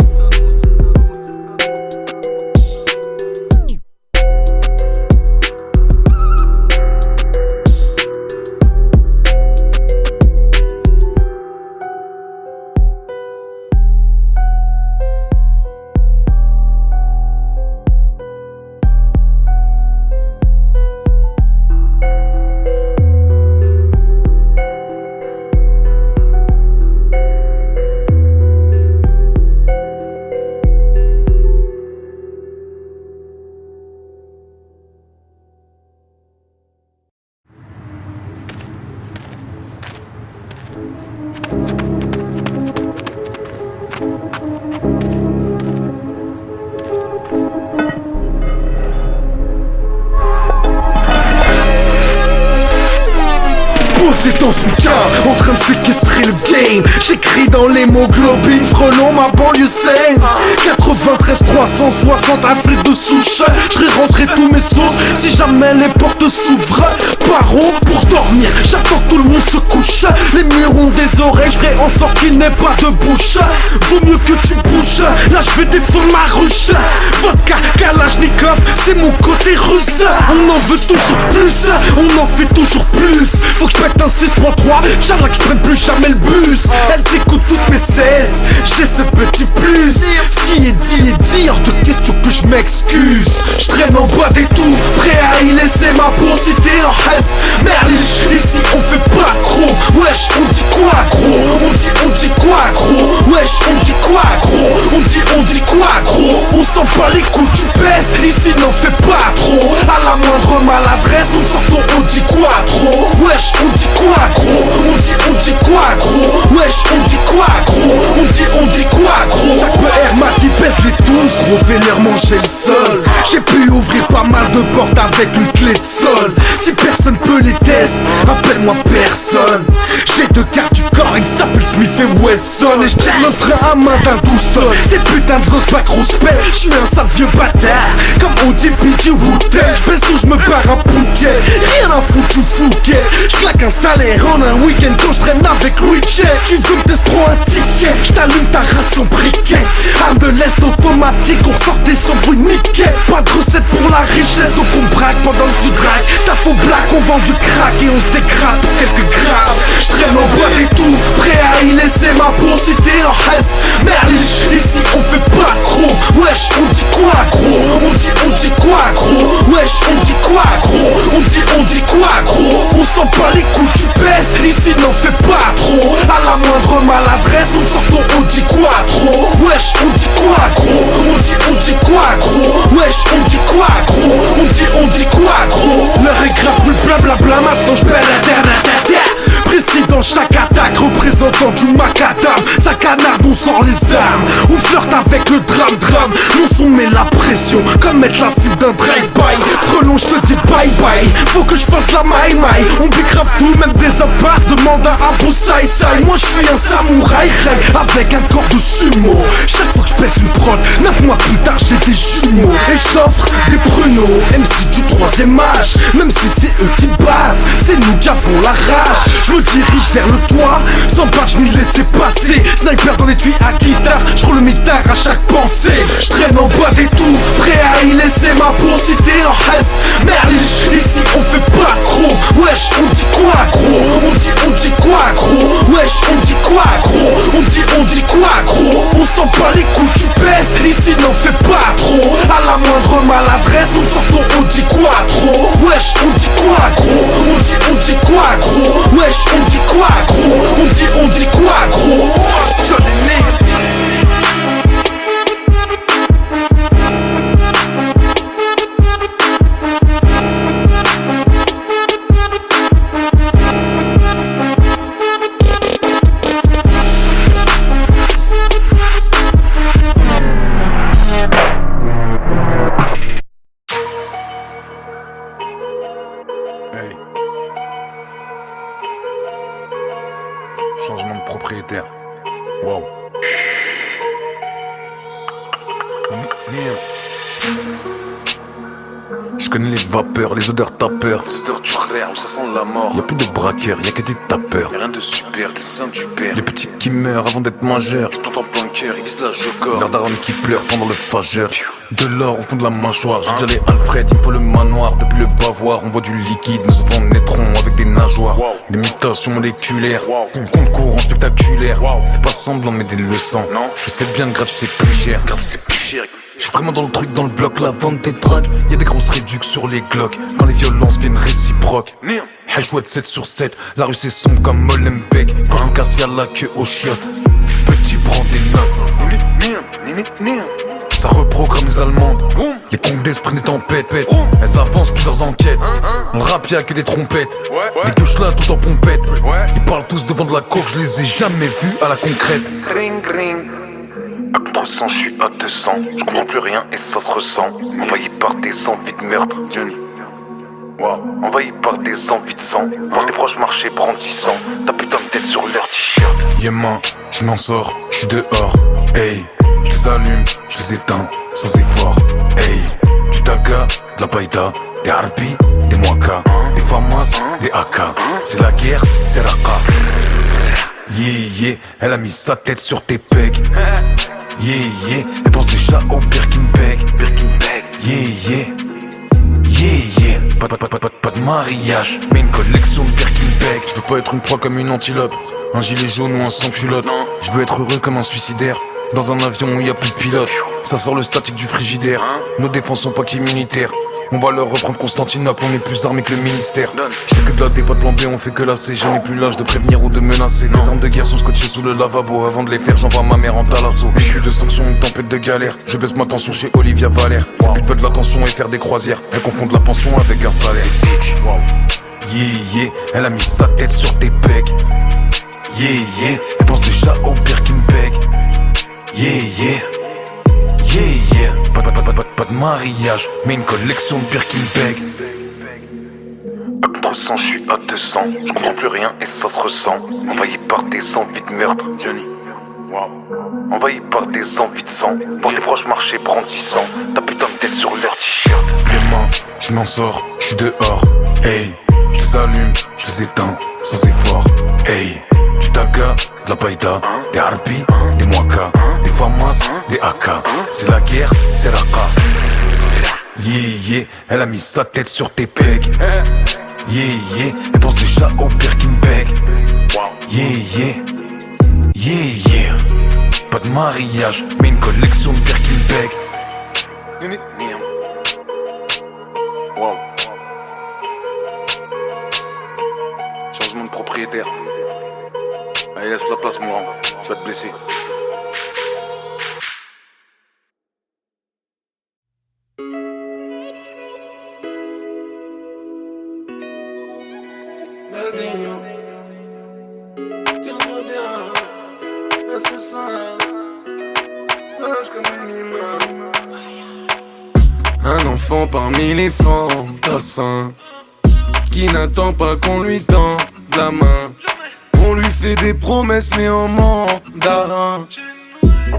C'est ton soutien, en train de séquestrer le game. J'écris dans l'hémoglobine, frelon ma banlieue saine. 93 360 Afrique de souche. J'serai rentré tous mes sauces si jamais les portes s'ouvrent. Paro pour dormir, j'attends que tout le monde se couche. Les murs ont des oreilles, j'ferai en sorte qu'il n'ait pas de bouche. Vaut mieux que tu bouges, là j'vais défendre ma ruche. Vodka, Kalachnikov, c'est mon côté russe. On en veut toujours plus, on en fait toujours plus. Faut que j'pète un 6.3, j'aimerais que j'prenne plus jamais le bus. Elle écoute toutes mes 16, j'ai ce petit plus. Ce qui est dit, hors de question que je m'excuse. J'traîne en boîte et tout, prêt à y laisser ma peau. Cité en Hesse, Merlich, ici on fait pas gros. Wesh, on dit quoi gros? On dit quoi gros? Wesh, on dit quoi gros? On dit quoi gros? On s'en bat les coups, tu pèses, ici n'en fais pas trop. À la moindre maladresse, on sort ton on dit quoi trop? Wesh, on dit quoi gros? On dit quoi gros? Wesh, on dit quoi gros? On dit quoi gros? Chaque PR m'a dit baisse les 12, gros fais leur manger le sol. J'ai pu ouvrir pas mal de portes avec une clé de sol. Si personne peut les tester, appelle-moi personne. J'ai 2 cartes du corps, ils s'appellent Smith et Wesson. Et j'tire le frein à main d'un 12 tonnes. Cette putain de grosse pas grosse pelle, j'suis un sale vieux bâtard. Comme on dit du Wu-Tang, j'baisse tout, j'me barre un bouquet. Rien à foutre, tu fouquet. J'claque un salaire en un week-end quand j'traîne avec Louis Che. Tu veux me tester, prends un ticket, j't'allume ta race en briquet. Arme de l'Est automatique, on sortait sans bruit nickel. Pas de recette pour la richesse, donc on braque pendant que tu dragues. T'as faux black, on vend du crack et on se décrate pour quelques grammes. J'traîne en boîte et tout, prêt à y laisser ma peau. Cité en Hesse, Merlich, ici on fait pas gros. Wesh, on dit quoi gros? On dit quoi gros? Wesh, on dit quoi gros? On dit quoi gros? On s'en bat les coups, tu pèses, ici n'en fais pas trop. À la moindre maladresse, on sort ton on dit quoi trop? Wesh, on dit quoi gros? On dit quoi gros? Wesh, on dit quoi gros? On dit quoi gros? L'heure est grave, plus blablabla, maintenant j'perds internet. Précis dans chaque attaque, Mac, représentant du macadam. Ça canarde, on sort les armes. On flirte avec le drame. Nous on met la pression, comme mettre la cible d'un drive-by. Frelon, je te dis bye bye. Faut que je fasse la maille. On bicrave tout, même des apparts. Demande à Abu Sai. Moi je suis un samouraï avec un corps de sumo. Chaque fois que je pèse une prod, 9 mois plus tard j'ai des jumeaux. Et j'offre des pruneaux, MC du 3ème âge. Même si c'est eux qui bavent, c'est nous qui avons la rage. Je me dirige vers le toit, sans badge ni laisser passer. Sniper dans les tuyaux à guitare, je roule le mitard à chaque pensée. Je traîne en bas des tours, prêt à y laisser ma peau. Cité en Hesse, Merlich, ici on fait pas gros. Wesh, on dit quoi gros? On dit quoi gros? Wesh, on dit quoi gros? On dit quoi gros? On s'en bat les couilles, tu pèses, ici n'en fais pas trop. À la moindre maladresse, on te sort ton on dit quoi trop? Wesh, on dit quoi gros? On dit quoi gros? Wesh, on dit quoi gros? On dit quoi gros? Johnny nigga. Changement de propriétaire. Wow. Je connais les vapeurs, les odeurs tapeurs. Les odeurs du rire où ça sent la mort. Y'a plus de braqueurs, y'a que des tapeurs. Y'a rien de super, des seins du père. Les petits qui meurent avant d'être majeurs. Ils se plantent en bunker, ils visent la jocor. Leur daronne qui pleure pendant le fageur. De l'or au fond de la mâchoire. J'ai déjà les Alfred, il me faut le manoir. Depuis le bavoir, on voit du liquide. Nos enfants naîtront avec des nageoires. Des mutations moléculaires. Concours en spectaculaire. Fais pas semblant mais des leçons. Je sais bien que gratuit c'est plus cher. Car c'est plus cher. Je suis vraiment dans le truc, dans le bloc, la vente des drogues. Y'a des grosses réductions sur les glocks. Quand les violences viennent réciproques. Hachouette 7 sur 7, la rue c'est sombre comme Molenbeek. Quand je me casse y'a la queue au chiottes. Petit prend des notes. Ça reprogramme les Allemandes. Les conques d'esprit des tempêtes. Elles avancent plusieurs enquêtes. Dans le rap y'a que des trompettes. Des gauches là tout en pompette. Ils parlent tous devant de la coke, je les ai jamais vus à la concrète. Ring ring. À contre-sang, je suis à 200. Je comprends plus rien et ça se ressent. Envahi par des envies de meurtre, Johnny. Wow. Envahi par des envies de sang. Voir tes proches marcher brandissant. Ta putain de tête sur leur t-shirt. Yéman, je m'en sors, je suis dehors. Hey, je les allume, je les éteins sans effort. Hey, du taga, de la païda, des harpies, des moakas, des famas, des AK. C'est la guerre, c'est Raqqa. Yeah, elle a mis sa tête sur tes pecs. Yeah, elle pense déjà au Birkin Bag. Yeah, pas de mariage, mais une collection de Birkin Bag. Je veux pas être une proie comme une antilope, un gilet jaune ou un sans-culotte. Je veux être heureux comme un suicidaire, dans un avion où y a plus de pilote. Ça sort le statique du frigidaire, nos défenses sont pas qu'immunitaires. On va leur reprendre Constantinople, on est plus armés que le ministère. Je fais que de la D, pas de plan B, on fait que la C. Je n'ai plus l'âge de prévenir ou de menacer. Les armes de guerre sont scotchées sous le lavabo. Avant de les faire, j'envoie ma mère en talasso. Véhicule de sanctions, une tempête de galère. Je baisse ma tension chez Olivia Valère. Ses putes veulent de l'attention et faire des croisières. Elles confondent la pension avec un salaire. Yeah, elle a mis sa tête sur tes pecs. Yeah, elle pense déjà au Birkin Bag. Yeah, pas de mariage, mais une collection de Birkin Bag. À contre-sang, je suis à 200. Je comprends plus rien et ça se ressent. Envahi par des envies de meurtre, Johnny. Wow. Envahi par des envies de sang. Voir tes proches marcher brandissant. Ta putain de tête sur leur t-shirt. Les mains, je m'en sors, je suis dehors. Hey, je les allume, je les éteins sans effort. Hey, du taga, de la païda, des harpies, des moakas, des famas, des AK. C'est la guerre, c'est Raqqa. Yeah, elle a mis sa tête sur tes pecs. Yeah, elle pense déjà au Birkin Bag. Yeah, pas de mariage, mais une collection de Birkin Bag. Wow. Changement de propriétaire. Allez, laisse la place, moi. Tu vas te blesser. Un enfant parmi les fantassins qui n'attend pas qu'on lui tende la main. On lui fait des promesses mais en mandarin.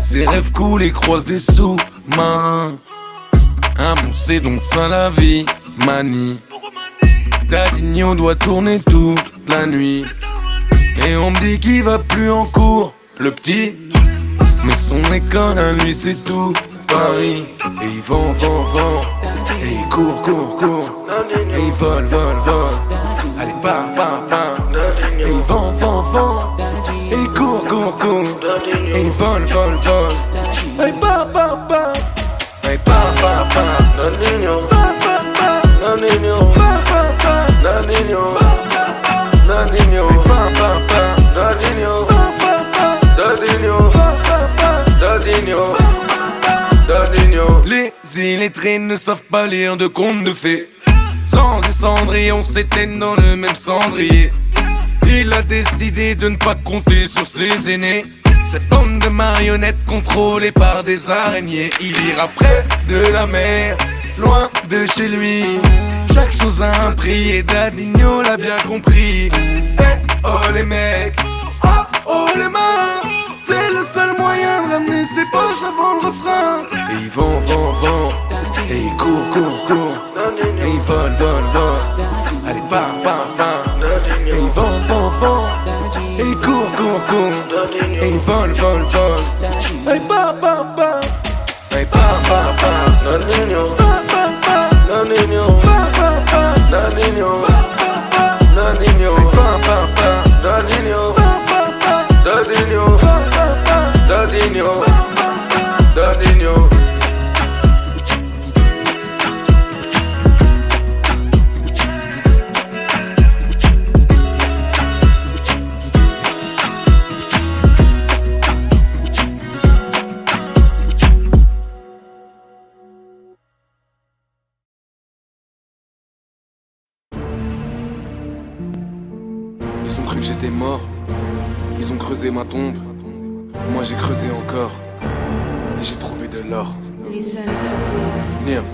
Ses rêves coulent et croisent des sous-marins. Un bon c'est donc ça la vie, manie. Dadigno doit tourner toute la nuit. Et on me dit qu'il va plus en cours, le petit. Mais son école à lui c'est tout Paris. Et il vend, et il court. Et il vole. Allez, part. Et il vend. Et il court. Et il vole. Allez, part. Allez, part. Dadinho. Les illettrés ne savent pas lire de contes de fées. Sans et Cendrillon s'éteignent dans le même cendrier. Il a décidé de ne pas compter sur ses aînés. Cette bande de marionnettes contrôlée par des araignées. Il ira près de la mer, loin de chez lui. Chaque chose a un prix et Dadigno l'a bien compris. Oh les mecs, oh les mains, c'est le seul moyen de ramener ses poches avant le refrain. Et il vend, et il court. Et il vole. Allez, part. Et il vend. Et il court. Et il vole. Allez, part. Allez, part. Dadinho. Ils ont cru que j'étais mort. Ils ont creusé ma tombe. Moi j'ai creusé encore. Et j'ai trouvé de l'or. Niam.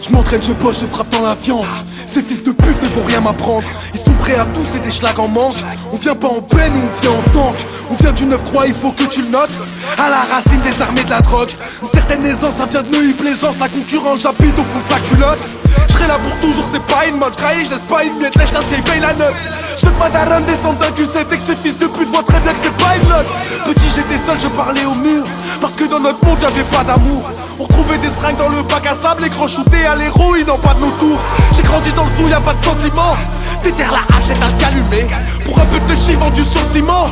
Je m'entraîne, je bosse, je frappe dans la viande. Ces fils de pute ne vont rien m'apprendre. Ils sont prêts à tout, c'est des schlags en manque. On vient pas en peine ou on vient en tank. On vient du 9-3, il faut que tu le notes. À la racine des armées de la drogue. Une certaine aisance, ça vient de Neuilly-Plaisance. La concurrence, j'habite au fond de sa culotte. Je serai là pour toujours, c'est pas une mode. Je laisse pas une miette, lèche la série, paye la note. Je veux pas d'arène descendre d'un Q7 et que ces fils de pute voient très bien que c'est pas une note. Petit j'étais seul, je parlais au mur. Parce que dans notre monde y'avait pas d'amour. On retrouvait des seringues dans le bac à sable. Les grands shootés à l'héroïne, non pas de nos tours. J'ai grandi dans le zoo, y'a pas de sentiment. Déterre la hache et un calumet. Pour un peu de chi vendu sur ciment.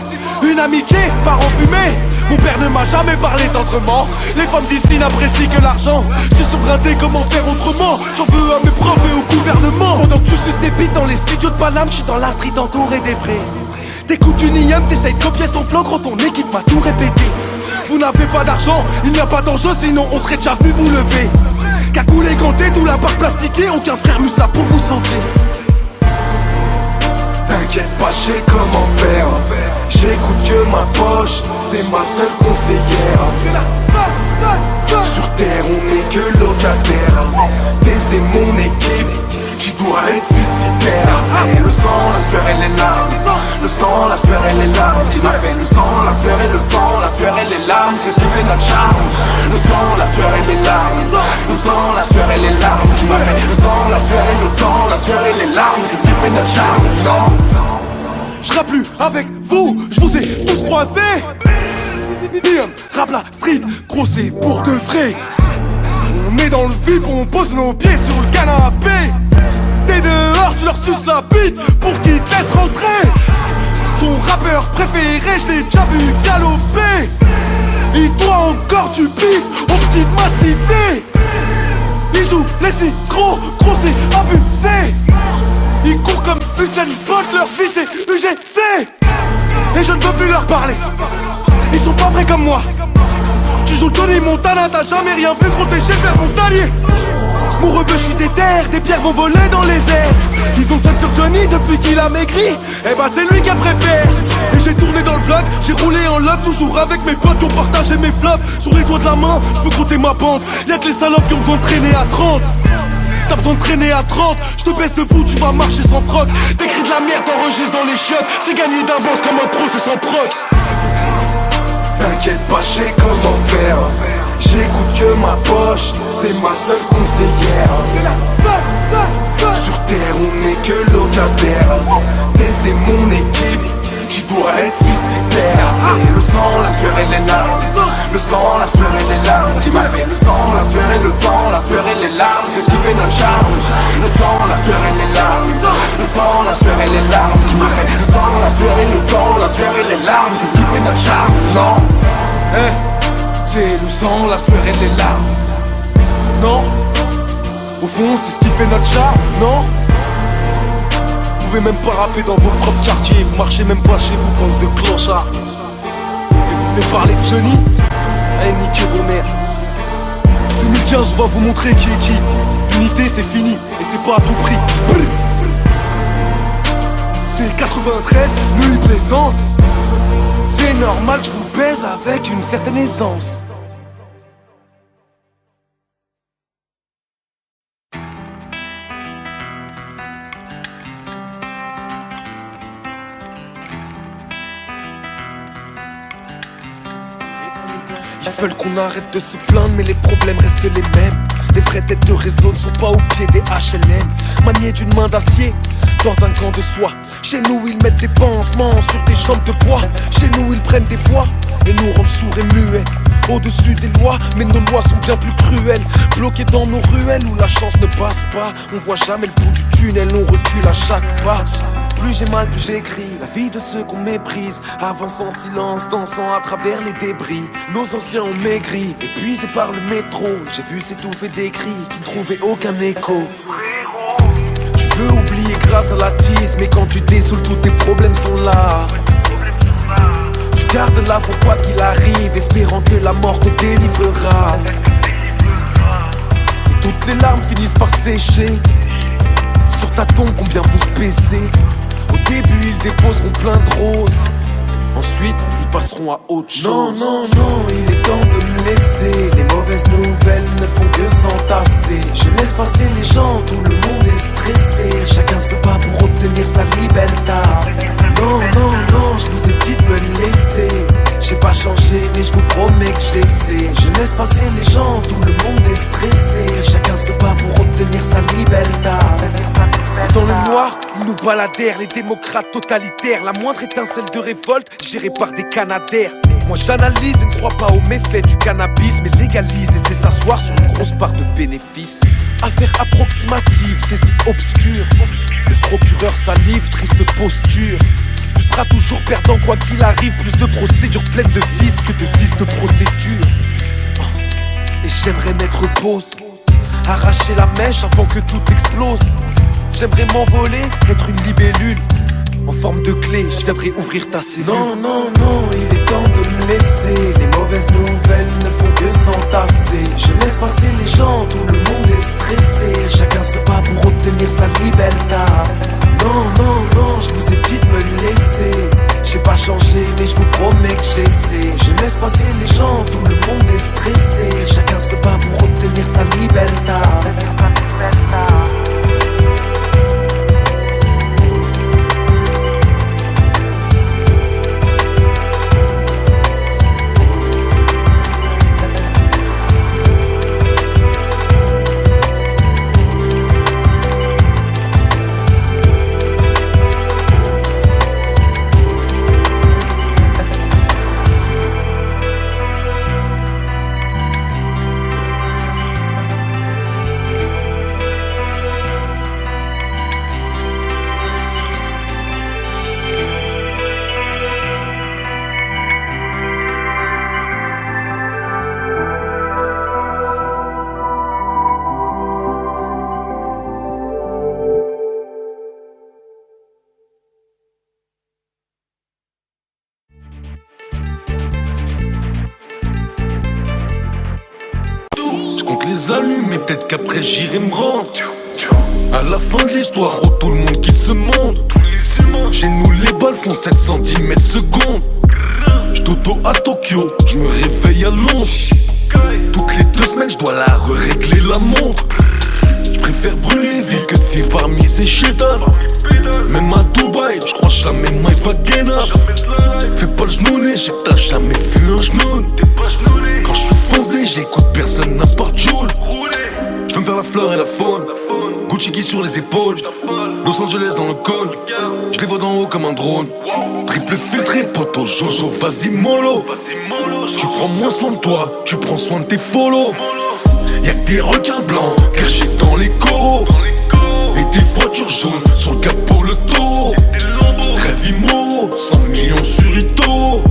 Une amitié part en fumée. Mon père ne m'a jamais parlé d'entrement. Les femmes d'ici n'apprécient que l'argent. Je suis souveraineté, comment faire autrement. J'en veux à mes profs et au gouvernement. Pendant que tu suces tes bites dans les studios de Paname, je suis dans la street entouré des vrais. T'écoutes du Niam, t'essayes de copier son flow, gros ton équipe m'a tout répété. Vous n'avez pas d'argent, il n'y a pas d'enjeu, sinon on serait déjà venu vous lever. Cagoule et ganté, tout la barre plastiquée, aucun frère Musa pour vous sauver. T'inquiète pas, je sais comment faire. J'écoute que ma poche, c'est ma seule conseillère. Sur terre, on n'est que locataire. Tester mon équipe, tu dois être suicidaire. C'est le sang, la sueur et les larmes. Le sang, la sueur et les larmes. Qui m'a fait le sang, la sueur et le sang, la sueur et les larmes. C'est ce qui fait notre charme. Le sang, la sueur et les larmes. Le sang, la sueur et les larmes. Qui m'a fait le sang, la sueur et le sang, la sueur et les larmes. C'est ce qui fait notre charme. Non. Je rappe plus avec vous, je vous ai tous croisés. Rap la street, gros c'est pour de vrai. On est dans le vip, on pose nos pieds sur le canapé. T'es dehors, tu leur suces la bite pour qu'ils te laissent rentrer. Ton rappeur préféré, je l'ai déjà vu galoper. Et toi encore tu piffes aux petites massités. Ils jouent les six gros c'est abusé. Ils courent comme Usain Bolt, leur vie c'est UGC. Et je ne veux plus leur parler. Ils sont pas vrais comme moi. Tu joues Tony Montana, t'as jamais rien vu, gros t'es chez Père Montalier. Mon rebeu, je suis des terres, des pierres vont voler dans les airs. Ils ont seul sur Johnny depuis qu'il a maigri. Eh bah c'est lui qu'elle préfère. Et j'ai tourné dans le bloc blague, j'ai roulé en lock, toujours avec mes potes qui ont partagé mes flops. Sur les doigts de la main, je peux compter ma bande. Y'a que les salopes qui ont besoin de traîner à 30. T'as besoin de traîner à 30, je te baisse debout, tu vas marcher sans froc. T'écris de la merde, t'enregistres dans les chiottes. C'est gagné d'avance comme un pro, c'est sans proc. T'inquiète pas, je sais comment faire. J'écoute que ma poche, c'est ma seule conseillère. Sur terre, on n'est que locataire. Tester mon équipe, tu dois être suicidaire. C'est le sang, la sueur et les larmes. Le sang, la sueur et les larmes. Tu m'avais le sang, la sueur et le sang, la sueur et les larmes. C'est ce qui fait notre charme. Le sang, la sueur et les larmes. Le sang, la sueur et les larmes. Tu m'avais le sang, la sueur et le sang, la sueur et les larmes. C'est ce qui fait notre charme. Non, c'est le sang, la sueur et les larmes. Non, au fond, c'est ce qui fait notre charme. Non. Vous pouvez même pas rapper dans vos propres quartiers. Vous marchez même pas chez vous, bande de clochards. Et vous venez parler de Johnny? Allez, niquez vos mères. 2015, on va vous montrer qui est qui. L'unité, c'est fini, et c'est pas à tout prix. C'est le 93, nuit plaisance. C'est normal, je vous baise avec une certaine aisance. Ils veulent qu'on arrête de se plaindre, mais les problèmes restent les mêmes. Les vraies têtes de réseau ne sont pas au pied des HLM. Maniés d'une main d'acier, dans un camp de soie. Chez nous ils mettent des pansements sur des jambes de bois. Chez nous ils prennent des voix et nous rendent sourds et muets. Au-dessus des lois, mais nos lois sont bien plus cruelles. Bloqués dans nos ruelles où la chance ne passe pas. On voit jamais le bout du tunnel, on recule à chaque pas. Plus j'ai mal, plus j'écris la vie de ceux qu'on méprise. Avance en silence, dansant à travers les débris. Nos anciens ont maigri, épuisés par le métro. J'ai vu s'étouffer des cris qui ne trouvaient aucun écho. Tu veux oublier grâce à la tise, mais quand tu désoules, tous tes problèmes sont là. Tu gardes la foi quoi qu'il arrive, espérant que la mort te délivrera. Et toutes les larmes finissent par sécher. Sur ta tombe, combien vous se baissez? Au début, ils déposeront plein de roses. Ensuite, ils passeront à autre chose. Non, non, non, il est temps de me laisser. Les mauvaises nouvelles ne font que s'entasser. Je laisse passer les gens, tout le monde est stressé. Chacun se bat pour obtenir sa liberté. Non, non, non, je vous ai dit de me laisser. J'ai pas changé, mais je vous promets que j'essaie. Je laisse passer les gens, tout le monde est stressé. Chacun se bat pour obtenir sa liberté. Et dans le noir, ils nous baladèrent, les démocrates totalitaires. La moindre étincelle de révolte, gérée par des canadaires. Moi j'analyse et ne crois pas aux méfaits du cannabis, mais légalise et c'est s'asseoir sur une grosse part de bénéfices. Affaire approximative, saisie obscure. Le procureur salive, triste posture. Tu seras toujours perdant quoi qu'il arrive. Plus de procédures pleines de vices que de vices de procédure. Et j'aimerais mettre pause, arracher la mèche avant que tout explose. J'aimerais m'envoler, être une libellule en forme de clé, je viendrai ouvrir ta cellule. Non, non, non, il est temps de me laisser. Les mauvaises nouvelles ne font que s'entasser. Je laisse passer les gens, tout le monde est stressé. Chacun se bat pour obtenir sa liberté. Non, non, non, je vous ai dit de me laisser. J'ai pas changé, mais je vous promets que j'essaie. Je laisse passer les gens, tout le monde est stressé. Chacun se bat pour obtenir sa liberté. Les allumer, peut-être qu'après j'irai me rendre. À la fin de l'histoire, tout le monde quitte ce monde. Chez nous les balles font 710 mètres secondes. J't'auto à Tokyo, j'me réveille à Londres. Toutes les 2 semaines j'dois la régler la montre. J'préfère brûler ville que de vivre parmi ces chétans. Même à Dubaï, j'crois jamais Mike va gagner. Fais pas le genouné, j'ai que t'as jamais vu un genou. Quand j'suis foncé, j'écoute personne à part Joule. J'veux me faire la fleur et la faune. Gucci qui sur les épaules. Los Angeles dans le cône. J'les vois d'en haut comme un drone. Triple filtré, poto, Jojo, vas-y mollo. Tu prends moins soin de toi, tu prends soin de tes follow. Y'a que des requins blancs cachés dans les coraux. Et des voitures jaunes sur le capot, le taureau. Rêve Immo, 100 millions sur Ito.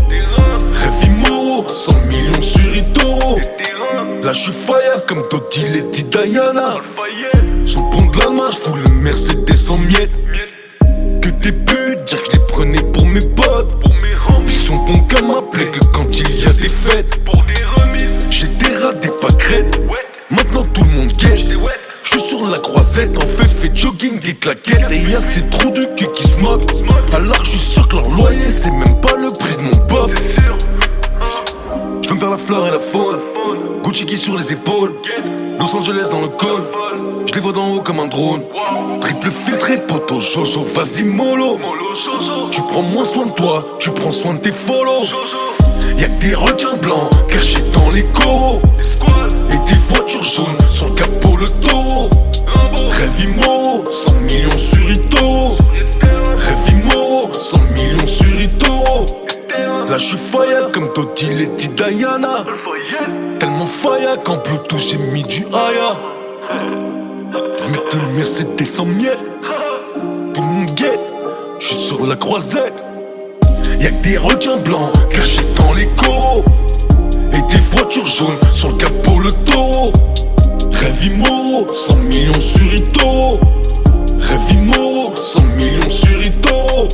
Rêve Immo, 100 millions sur Ito. Là j'suis fire comme Doty, Lady Diana. Sous le pont de la main, j'fous le Mercedes en miettes. Que des putes, dire que j'les prenais pour mes potes. Ils sont bons qu'à m'appeler que quand il y a des fêtes. J'ai déradé pas crête. Maintenant tout le monde guette. J'suis sur la croisette, en fait jogging des claquettes. Et y'a ces trous du cul qui se moquent. Alors que j'suis sûr que leur loyer c'est même pas le prix de mon pop. J'veux me faire la fleur et la faune. Gucci qui sur les épaules. Los Angeles dans le cône. J'les vois d'en haut comme un drone. Triple filtré, poto, Jojo, vas-y mollo. Tu prends moins soin de toi, tu prends soin de tes follow. Y'a que des requins blancs cachés dans les coraux. Et des voitures jaunes sur le capot, le taureau. Rêve Immo, 100 millions sur Ito. Rêve Immo, 100 millions sur Ito. Là j'suis fire comme Doty, Lady Diana. Tellement fire qu'en Bluetooth j'ai mis du Aya. J'mets le Mercedes en miettes. Tout le monde guette, j'suis sur la croisette. Y'a que des requins blancs cachés dans les coraux. Et des voitures jaunes sur le capot, le taureau. Rêve Immo, 100 millions sur Ito. Rêve Immo, 100 millions sur Ito.